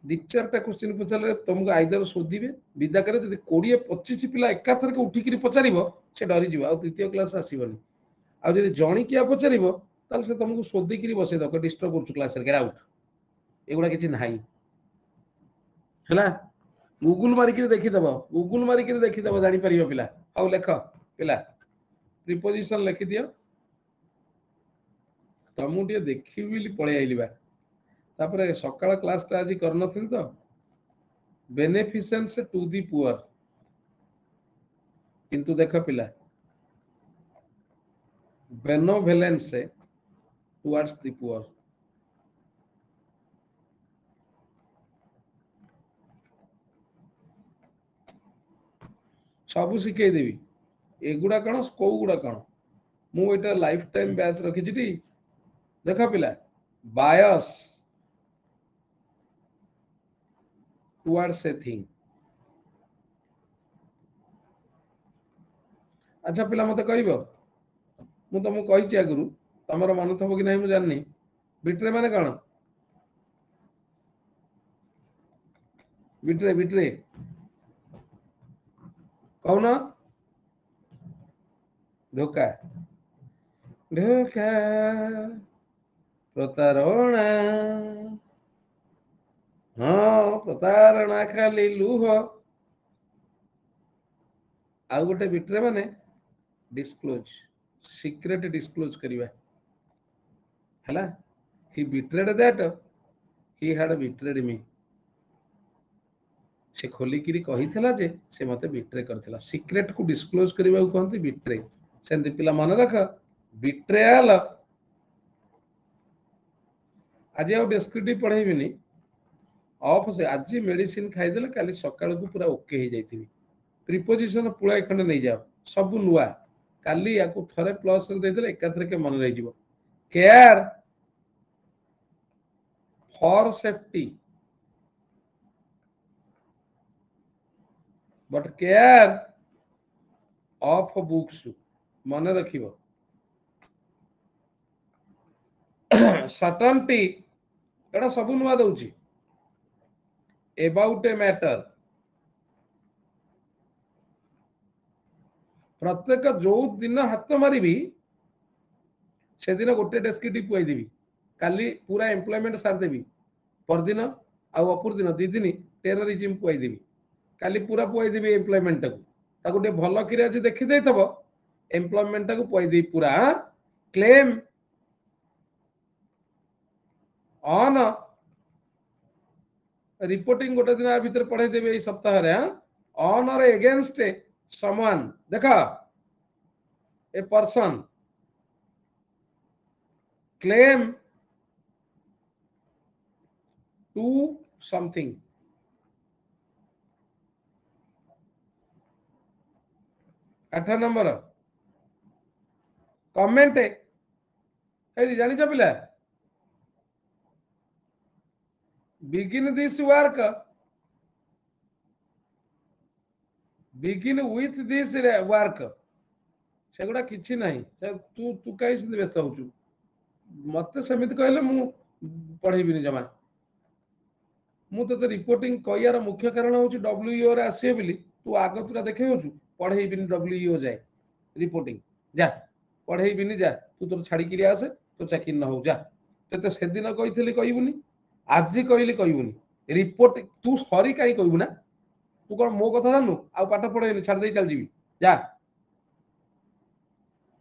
दि चारटा क्वेश्चन पचारे तुमको आइदर शोधिबे विदा करे जदि 20 25 पिला एकाथर के उठी कि पचारिबो से डरी जिवो आ तृतीय क्लास आसीबनी आ जदि जणी किया पचारिबो ताल से तुमको सोधिकी बसई दो डिस्टर्ब कर क्लास गेट आउट एगुड़ा किसी ना है गूगल मारिक देखीदेव गूगल मारिक देखीदेव जापर पिला आउ लेख पिला प्रिपोजिशन लिखि दियो तुमको देखी पलि आइली तापर सकाळ क्लास टा आज कर नथिल तो बेनिफिसेंस टू दी पुअर किंतु देख पिला बेनोवेलेंस टुवर्ड्स दी पुअर सब शिखे देवी एगुड़ा कौन कौ गुड़ा कौन मुझे लाइफ टाइम बैच रखी देख पिला बायस टुवर्ड्स ए थिंग अच्छा पिला मत कह मु तुमको कही आगु तुम मन थब कि नहीं जानी बिट्रे माने कौन बिट्रे बिट्रे कौन धोखा धोखा प्रतारणा हाँ प्रतारणा खाली लुह आउ गोटे बिट्रे माने डिस्क्लोज सीक्रेट डिस्क्लोज करिवा हला he betrayed that he had betrayed me से खोलिकी कही जे से मते बिट्रे करथिला सीक्रेट को डिस्क्लोज करबा को कहंती बिट्रे सेंति पिला मन रख बिट्रेयल आज आ डिस्क्रिप्टिव पढ़ेबिनी ऑफ से आज मेडिसिन खाइदेले काली सकाळ को पूरा ओके हो जाइथिबी प्रिपोजिशन पुळा खंड नहीं जाओ सब नुआ काली या को थरे प्लस दे देले एकाथरे के मन रही जीवो care for safety but care of books मन रखिबो सर्टेनिटी एटा सब नुआ दउची अबाउट ए मैटर प्रत्येक जो दिन हाथ मारी से दिन गोटे डेस्क्रिप्टिव पुआई देवी काली पूरा एम्प्लॉयमेंट सार देवी परदिन आउ अपुर दिन दी दिन टेररिज्म पुआई देवी काली पूरा पुआई देवी एम्प्लॉयमेंट को गोटे भल कि आज देखी देथबो एम्प्लॉयमेंट को पुआई देवी पूरा क्लेम ऑन रिपोर्टिंग गोटे दिन आ भीतर पढ़ाई देवे ए सप्ताह रे ऑन और अगेंस्ट समवन देखा a person claim to something आठ नंबर कमेंट जानी पिला begin this work begin with this work सेगुड़ा किछि नहीं तू तू कहीं से व्यस्त होचु मते समिति कहले मु पढ़ेबिनी जमा मु तो रिपोर्टिंग कहियार मुख्य कारण होची डब्ल्यूईओ रे आसे बिली तू आग तुरा देखे होचु पढ़ेबिनी डब्ल्यूईओ जाए रिपोर्टिंग जा पढ़ेबिनी जा तू तो छाड़ी किरी आसे तो चाकरी न हो जा ते से दिन कहिथली कहिबुनी आज कहली कहबुनी रिपोर्ट तू सरी कहीं कहबू ना तू कौन मो कथा जानू आ पाठ पढ़ेनि छाड़ दे चल जीवी जा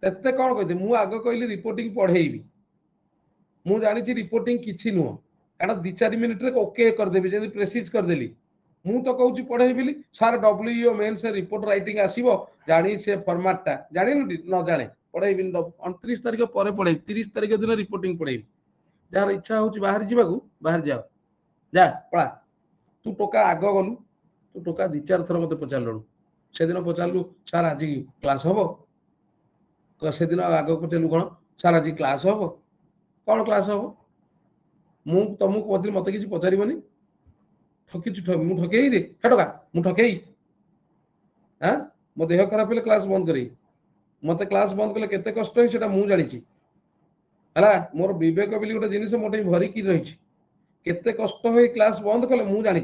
तेते कौन कहते मु आग कहली रिपोर्टिंग पढ़ेबी मु जानी रिपोर्टिंग किछि नुह कारण 2-4 मिनिट रे ओके कर देबी जे प्रेसिज कर देली मु तो कहूची पढ़ेबिली सर डब्ल्यूईओ मेन से रिपोर्ट राइटिंग आसीबो जानी से फॉर्मेट टा जानी न जाने पढ़ेबिनी 29 तारिख पर पढ़े 30 तारिख दिन रिपोर्टिंग पढ़ेबी जार इच्छा होची बाहर जीवाकू बाहर जाओ जा पड़ा तू टोका आग गलु तू टोका 2-4 थर मते पचारलु से दिन पचारलु सर आज क्लास हबो से दिन आग पचारलु कोन सर आज क्लास हबो कोन क्लास हबो मु तुमको कहती मते किछि पचारिबनी ठकी मु ठकेई रे टोका मु ठकेई हां मो देह खराब हेले क्लास बंद करी मते क्लास बंद कले केते कष्ट होई सेटा मु जानिछि हला मोर विवेक बिली गोटे जिनिस मोटे भरी की रही केते कष्ट हो क्लास बंद कले मु जानी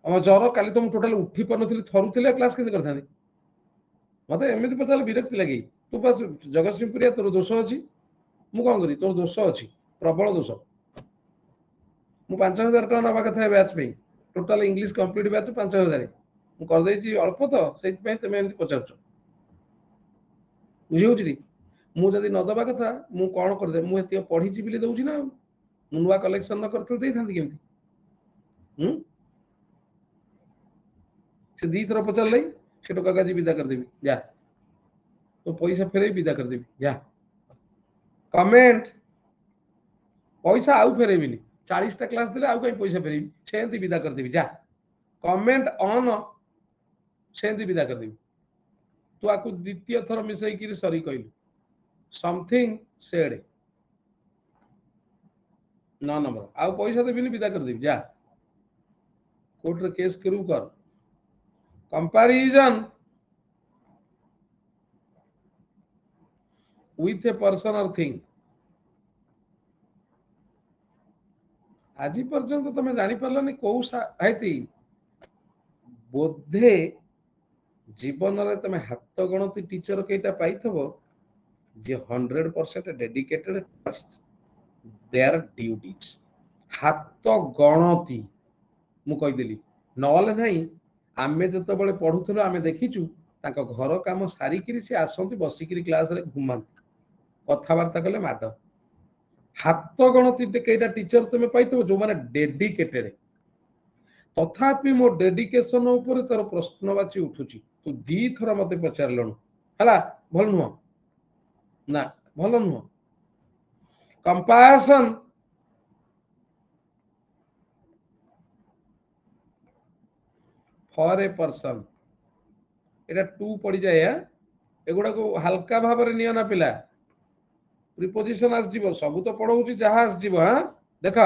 जर काली तो टोटाल उठी पार नी थरुले क्लास के मत एमती पचारे विरक्ति लगे तू बस जगतसिंहपुरिया तोर दोष अच्छी मु कौन करी तोर दोष अच्छी प्रबल दोष मु 5000 टका नवा कथा बैच पे टोटल इंग्लिश कंप्लीट बैच 5000 मु कर देछि अल्प तो सेति पे तमे एमति पचारछ बुझी होछि मु जदी न दबा कथा मु कोन कर दे मु एति पढी छि बिले दउछि ना मु नुवा कलेक्शन न करथल देई थांती केमति से दी थर पचार लै से टका काजी विदा कर देबी जा तो पैसा फेरे विदा कर देबी जा कमेंट पैसा आउ फेरेबिनी 40 टा क्लास देले आउ कहीं पैसा फेरेबी सेंती विदा कर देबी जा कमेंट ऑन सेंती विदा कर देबी तू आकु द्वितीय थर मिसई कि सरी कहलु समथिंग सेड ना नंबर आउ पैसा देबीनी विदा कर देबी जा कोर्ट रे केस करू कर comparison with a person or thing आज पर्यंत तुम जानी पारलानी कौ साहिती बोधे जीवन रे तुम हाथ गणती टीचर केटा पाइथबो जे 100% डेडिकेटेड देयर ड्यूटीज हाथ गणती मु कहि देली नले नहीं आमे जत बळे पढुथलो आमे देखिचु ताको घर काम सारी किरी से आसंती बसी किरी क्लास रे घुमांती कथावार्ता कले माड हाथ गणती केटा टीचर तुम पाइथबो जो माने डेडिकेटेड तथापि मो डेडिकेशन ऊपर तार प्रश्नवाची उठुची तू दी थर मते पचारलनु हला भल नुह ना भल नुह compassion for a person Etah to पड़ी जाए एगुड़ा को हल्का भाव रे नियो ना पिला प्रीपोजिशन आस जीवो सब तो पढ़ौची जहा आस जीवो हां देख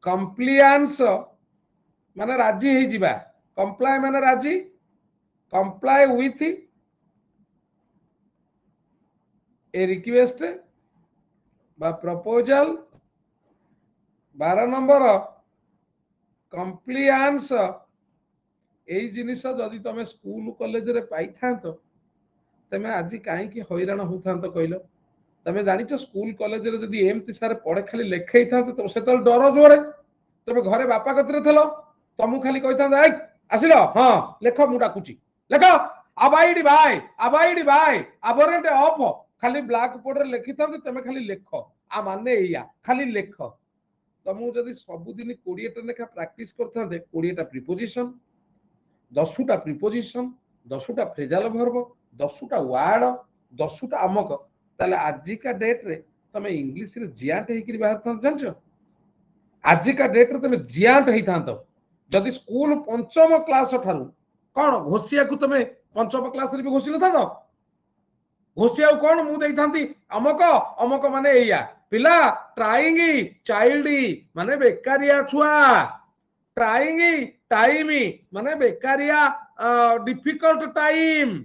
कंप्लायंस माने राजी हे जिबा कंप्लाय माने राजी कंप्लाय विथ ए रिक्वेस्ट बा प्रपोजल 12 नंबर कंप्लायंस एई जिनिस जदि तमे स्कूल कॉलेज रे पाई थांतो तमे आज काहे की हैरान होथांतो कहलो तमे जानि छ स्कूल कॉलेज रे जदि एमति सारे पढे खाली लेखै थांतो तो सेतल डर जोरे तमे घरे बापा कतरे थलो तमु खाली कहि थांतो ए आसिलो हां लेख मु डाकुची लेख अबाइड बाय अबरेंट ऑफ खाली ब्लैक बोर्ड रे लिखि थांतो तमे खाली लेख आ माने एया खाली लेख तमु जदि सब दिन 20 टा लेखा प्रैक्टिस करथांते 20 टा प्रीपोजिशन 10 टा प्रीपोजिशन 10 टा फ्रेजाल वर्ब 10 टा वर्ड 10 टा अमक ताले आज का डेट रे तमे इंग्लिश रे जियांट हे कि बाहर थांत जानछो आज का डेट रे तमे जियांट हे थांत जदि स्कूल पंचम क्लास ठारू कोन घोसिया को तमे पंचम क्लास रे भी घोसी न था घोसिया कोन मु देई थांती अमक अमक माने एया पिला ट्राइंग चाइल्ड माने बेकारिया छुआ ट्राइंग टाइम माने बेकारिया डिफिकल्ट टाइम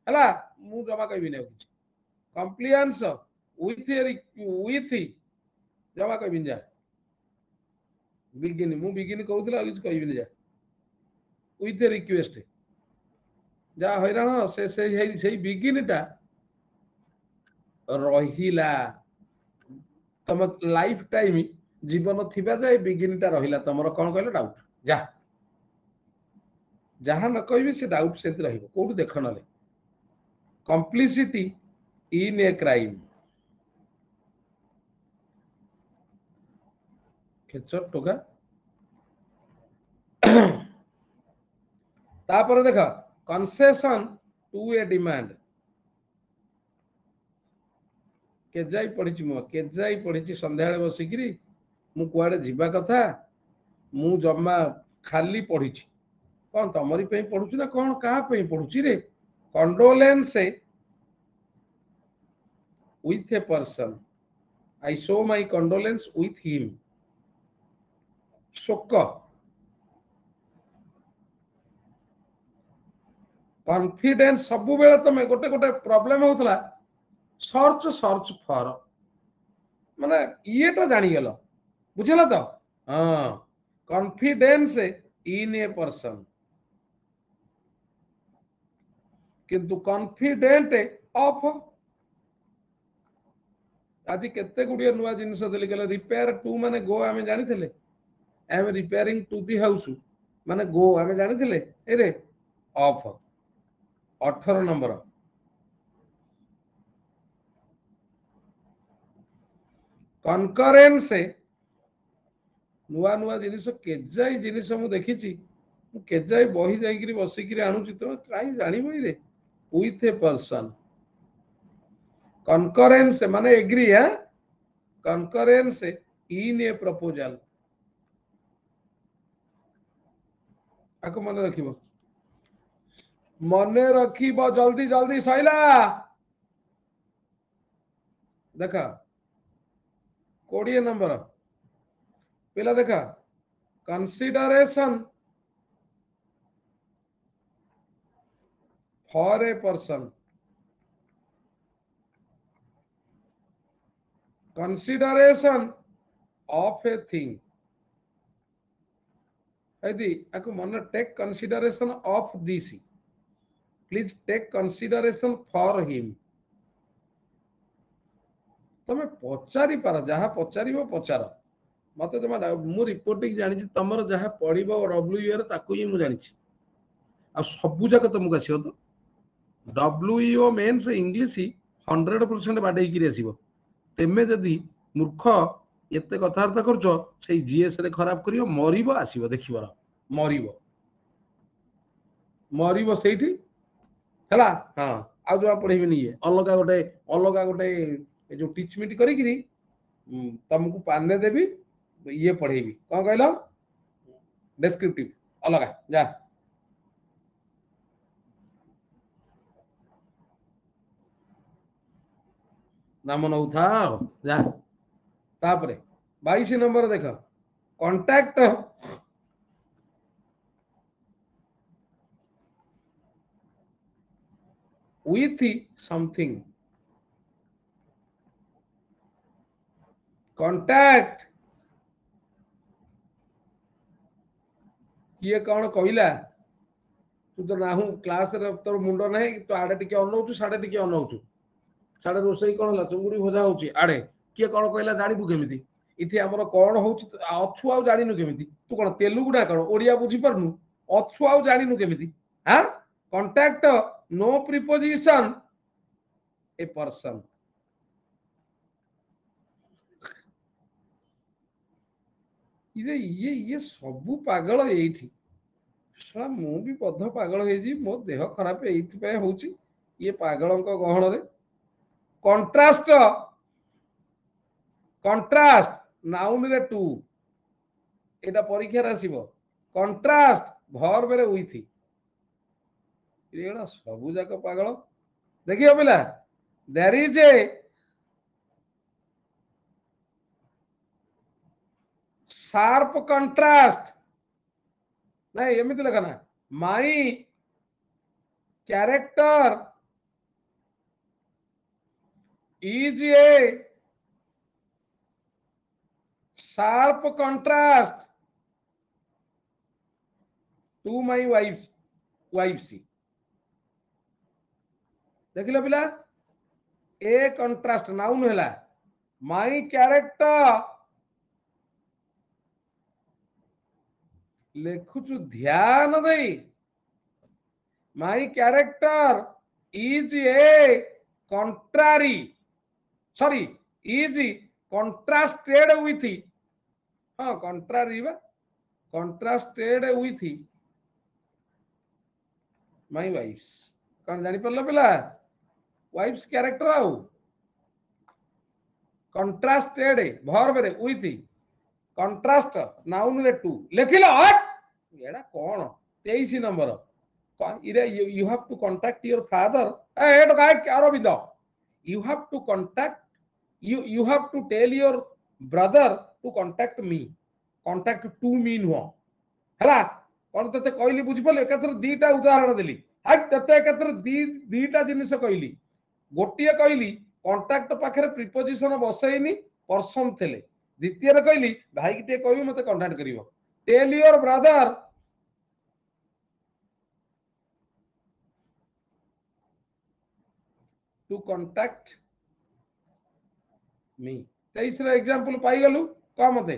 हला मु जमा कहबी नै किछ कंप्लायंस विथ जमा कहबी जा बिगिन मु बिगिन कहउतला किछ कहबी जा विथ रिक्वेस्ट जा हैरान से बिगिन टा रहिला तम लाइफ टाइम जीवन थिबा जाए बिगिन टा रहिला तमरो कोन कहलो डाउट जा जहां न कहबी से डाउट से रहिबो कोठु देख नले कंप्लिसिटी इन ए क्राइम केचर टोका तापर देख कंसेशन टू ए डिमांड केजाई पढ़ी मो केजाई पढ़ी संध्या बसिकी मु कुआडे जीवा कथा मु जमा खाली पढ़ी कौन तमरी पे पढ़ुची ना कौन कहा पे पढ़ुची रे condolence with a person I show my condolence with him शोक कॉन्फिडेंस सब बेले तमे गोटे गोटे प्रॉब्लम होतला सर्च सर्च फॉर माने येटा जानी गेलो बुझला तो हां कॉन्फिडेंस इन ए पर्सन किंतु कॉन्फिडेंट ऑफ आज केते गुडिया नुआ जिनिस देली गले रिपेयर टू माने गो आमे जानि थिले I am repairing to the house माने गो आमे जानि थिले एरे ऑफ 18 नंबर कनकरेंस नुआ नुआ जिनिस केजाई जिनिस मु देखिछि केजाई बही जाइकरी बसिकरी आणुछि तो काई जानिबो रे विथ ए पर्सन concurrence माने एग्री है concurrence in a proposal आको मन रखिबो मने रखिबो जल्दी जल्दी सइला देखा 20 नंबर पहला देखा consideration for a person consideration of a thing यदि आको मन take consideration of this please take consideration for him तमे पचारि पार जहा पचारिबो पचार मते तमा मु रिपोर्टिंग जानि छि तमर जहा पढिबो डब्ल्यूईओ रे ताकू ही मु जानि छि आ सबु जाक तुमको आसीबो तो डब्ल्यूईओ मेंस इंग्लिश 100% बाडे की आसीबो तेमे जदी मूर्ख एते कथार्थ करछो सेई जीएस रे खराब करियो मरिबो आसीबो देखिबो मरिबो मरिबो सेठी हला हां आ जो पढेबी नि अलगा गोटे ए जो टीच मीट करी कि तुमको पाने देबी ये पढेबी कोन कहलो डिस्क्रिप्टिव अलगा जा नाम नौ था जा तापरे 22 नंबर देख कांटेक्ट with something कांटेक्ट किए कौन कहला तू तो नाहू क्लास रे तोर मुंडो नहीं तो आड़े टिके अनौचु साडे टिके अनौचु साडे रोसई कोन ला चुंगुड़ी भजा होची आड़े किए कौन कहला जानिबु केमिति इथे हमर कोन होची अछु आउ जानिनु केमिति तू कोन तेलुगु ना कोन ओडिया बुझी परनु अछु आउ जानिनु केमिति हां contact no preposition a person ये सबू पागल एठी शला मु भी बद्ध पागल हे जी मो देह खराब एथि पे होची ये पागलंक गहण रे कंट्रास्ट कंट्रास्ट नाउन रे टू एटा परीक्षा रे आसीबो कंट्रास्ट वर्ब रे विथ एड़ा सबू जाक पागल देखियो पिला there is a sharp contrast नहीं एमिति लिखा ना my character is a sharp contrast to my wife देख लो पिला ए कंट्रास्ट नाउन हैला माई कैरेक्टर लेखुचु ध्यान दे my character is a contrary sorry is contrasted with हाँ कंट्रारी बा कंट्रास्टेड विथ माई वाइफ्स कौन जानी पड़ल पिला वाइफ्स कैरेक्टर आउ कंट्रास्टेड वर्ब रे विथ कंट्रास्ट नाउन रे टू लिखिलो एडा कोन 23 नंबर इरे you have to contact your father एड गाय Arvind you have to contact you have to tell your brother to contact me contact to me नो हला कोन तते कहली बुझ पले एकतर दीटा उदाहरण देली हाय तते एकतर दीटा जिनिस कहली गोटिए कहली कांटेक्ट पाखरे प्रीपोजिशन बसैनी पर्सन थेले द्वितीय रे कहली भाई के कहबी मते कांटेक्ट करिवो tell your brother to contact me 23 ର एग्जांपल पाई गलु का मते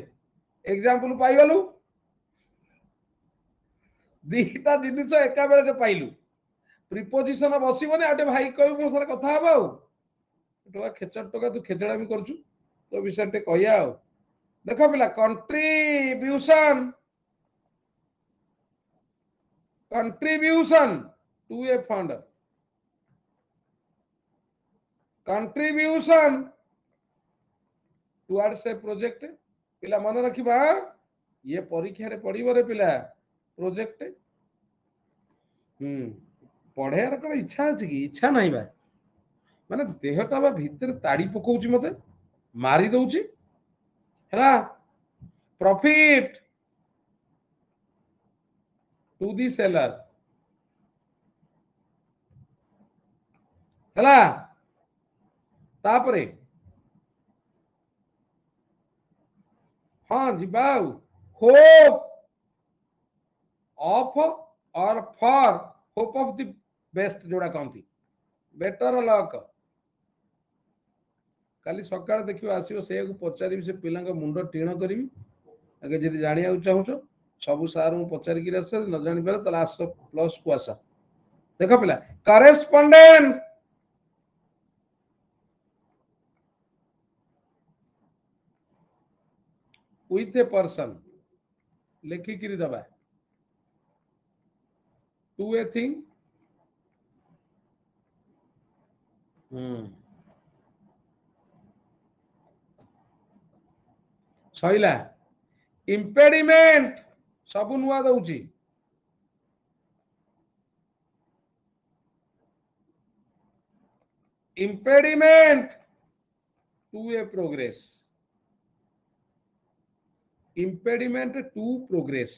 एग्जांपल पाई गलु दीटा जिनिस एका बेले के पाइलु प्रिपोजिशन बसिबने आटे भाई कहू मो सर कथा हबा टोका खेचड़ टोका तू खेचड़ा भी करछु तो विषय टे कहया देखो पिला contribution contribution to a fund contribution towards a project पिला मन रखिबा ये परीक्षा रे पड़िबो रे पिला प्रोजेक्ट पढ़े रे कोन इच्छा अछि कि इच्छा नाही बा माने देहटा बा भीतर ताड़ी पकोउची मते मारी दउची हला प्रॉफिट टू दी सेलर हला तापरे हाँ जी बाऊ होप ऑफ और for hope of the best जोड़ा कहती बेटर लक काली सकाळ देखियो आसीओ से को पचारि से पिलांग मुंड टीण करिवि अगे जदि जानिया चाहूछ सब सार मु पचारि कि आस न जानि पारे तला आस प्लस को आस देखो पिला करेस्पोंडेंट with a person लिखी किरी दबा to a thing सइला इम्पेडिमेंट सब नुआ दउची impediment to a progress impediment to progress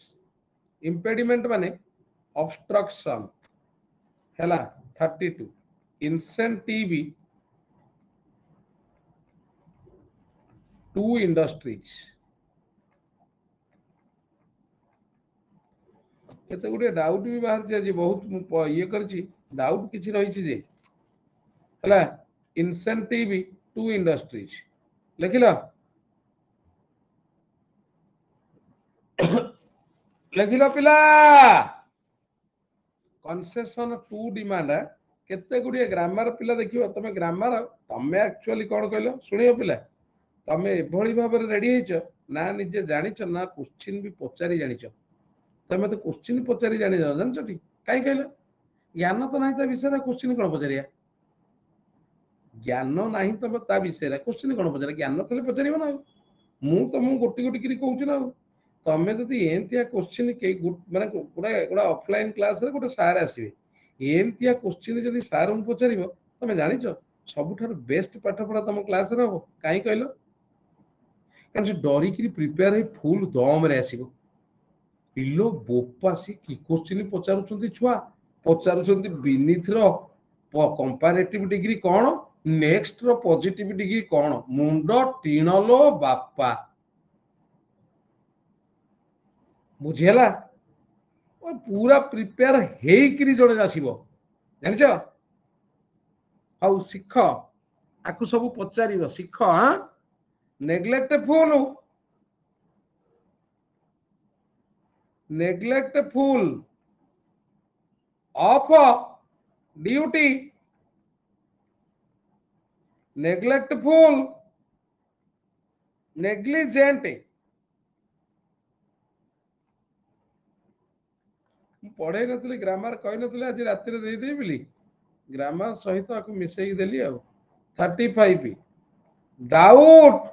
impediment माने ऑब्स्ट्रक्शन हैला 32 इंसेंटिव टू इंडस्ट्रीज केते गुटे डाउट भी बाहर जे बहुत ये करची डाउट किछि रहिछि जे हैला इंसेंटिव टू इंडस्ट्रीज लिखिला लिखिला पिला कंसेशन टू डिमांड केते गुडी ग्रामर पिला देखियो तमे ग्रामर तमे एक्चुअली कोन कहलो सुनियो पिला तमे एभली भाबरे रेडी हेछ ना निजे जानिछ ना क्वेश्चन भी पचारि जानिछ तमे तो क्वेश्चन पचारि जानि जानछ ठी काई कहलो ज्ञान तो नाही त विषय क्वेश्चन कोन पचारिया ज्ञान नाही त ता विषय क्वेश्चन कोन पचारिया ज्ञान तले पचारिबो ना मु तो मु गोटी गोटी करी कहूछ ना तमे जदि एंतिया क्वेश्चन के माने गोडा ऑफलाइन क्लास रे गोटे सार आसीबे एंतिया क्वेश्चन जदि सार मु पचारिबो तमे जानिछ सबुठार बेस्ट पाठ पढ़ा तुम क्लास रे हो काई कहलो कारण से डरी कि प्रिपेयर है फुल दम रे आसीबो पिलो बोपासी की क्वेश्चन पचारुछंती छुआ पचारुछंती बिनीथ रो कंपैरेटिव डिग्री कोन नेक्स्ट रो पॉजिटिव डिग्री कोन मुंडो टीणलो बापा बुझेला पूरा प्रिपेयर हेकरी जड़े आसीबो जानिछ हाउ सिख आकु सब पचारिबो सिख हां नेग्लेक्टफुल ऑफ ड्यूटी नेग्लेक्टफुल नेग्लिजेंट पढ़े नथली ग्रामर कहि नथली आज राति रे दे दे बिली ग्रामर सहित आकु मिसेई देली आ 35 doubt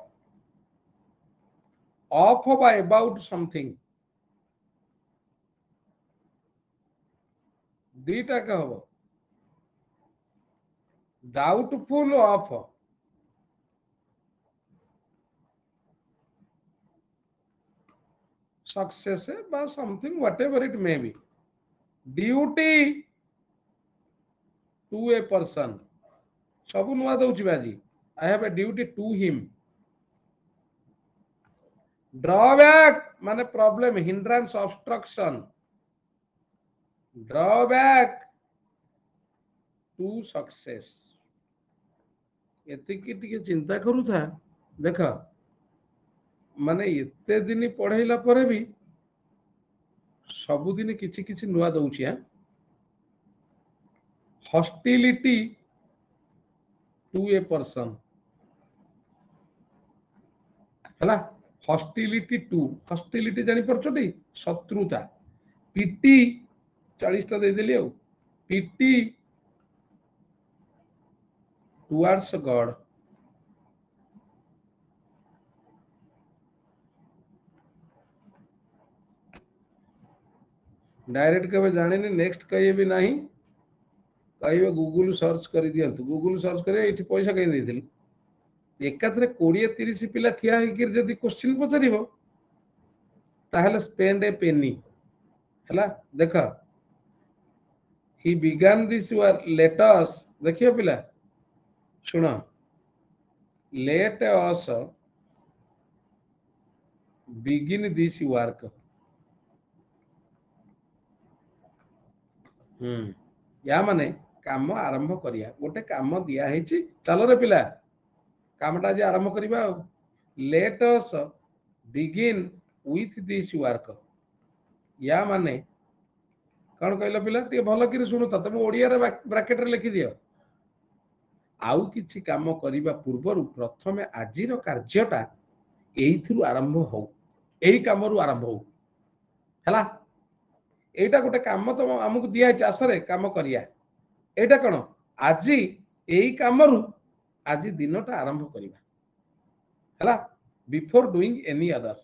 of by about something दीटा का हो डाउटफुल ऑफ सक्सेस बा something whatever it may be duty to a person सब नुआ दउची बाजी I have a duty to him drawback माने problem hindrance obstruction drawback to success एतिकी टिके चिंता करूथा देख माने एते दिन पढ़ेला परे भी सबुदिन किछि किछि नुआ दउछि हॉस्टिलिटी टू ए पर्सन हला हॉस्टिलिटी टू हॉस्टिलिटी जानी परछोटी शत्रुता पीटी 40 टा दे देली आ पीटी टुवर्ड्स गॉड डायरेक्ट केबे जानिनी नेक्स्ट कहिए भी नहीं कहिए गूगल सर्च कर दियंतु गूगल सर्च करे एठी पैसा कहि देथिल एकाथरे 20-30 पिला ठिया हेकिर जदी क्वेश्चन पचारिबो ताहले स्पेंड ए पेनी हला देख he began this were let us देखियो पिला सुनो let us begin this work या माने काम आरंभ करिया गोटे काम दिया हेची चलो रे पिला कामटा जे आरंभ करिबा let us begin with this work या माने कौन कहल पिला टे भल कि शुणु तो तुम ओडिया रे ब्रैकेट रे लिखि दियो आउ किछि काम करिबा पूर्वरु प्रथमे आजिर कार्यटा एइथिरु आरंभ हो एई कामरु आरंभ हो हला एटा गोटे काम तो हमकु दिया है आसरे काम करिया एटा कोन आजी एई कामरु आजी दिनटा आरंभ करिबा हला before doing any other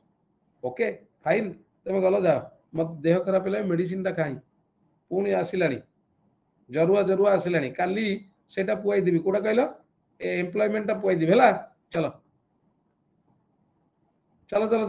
okay fine तुम गलो जाओ मत देह खराब है मेडिसिन टा खाई पुणी आसिलानी जरुआ जरुआ आसिलानी काली सेटा पुआई देबी कोडा कहलो एम्प्लॉयमेंट टा पुआई देबी हला चलो चलो चलो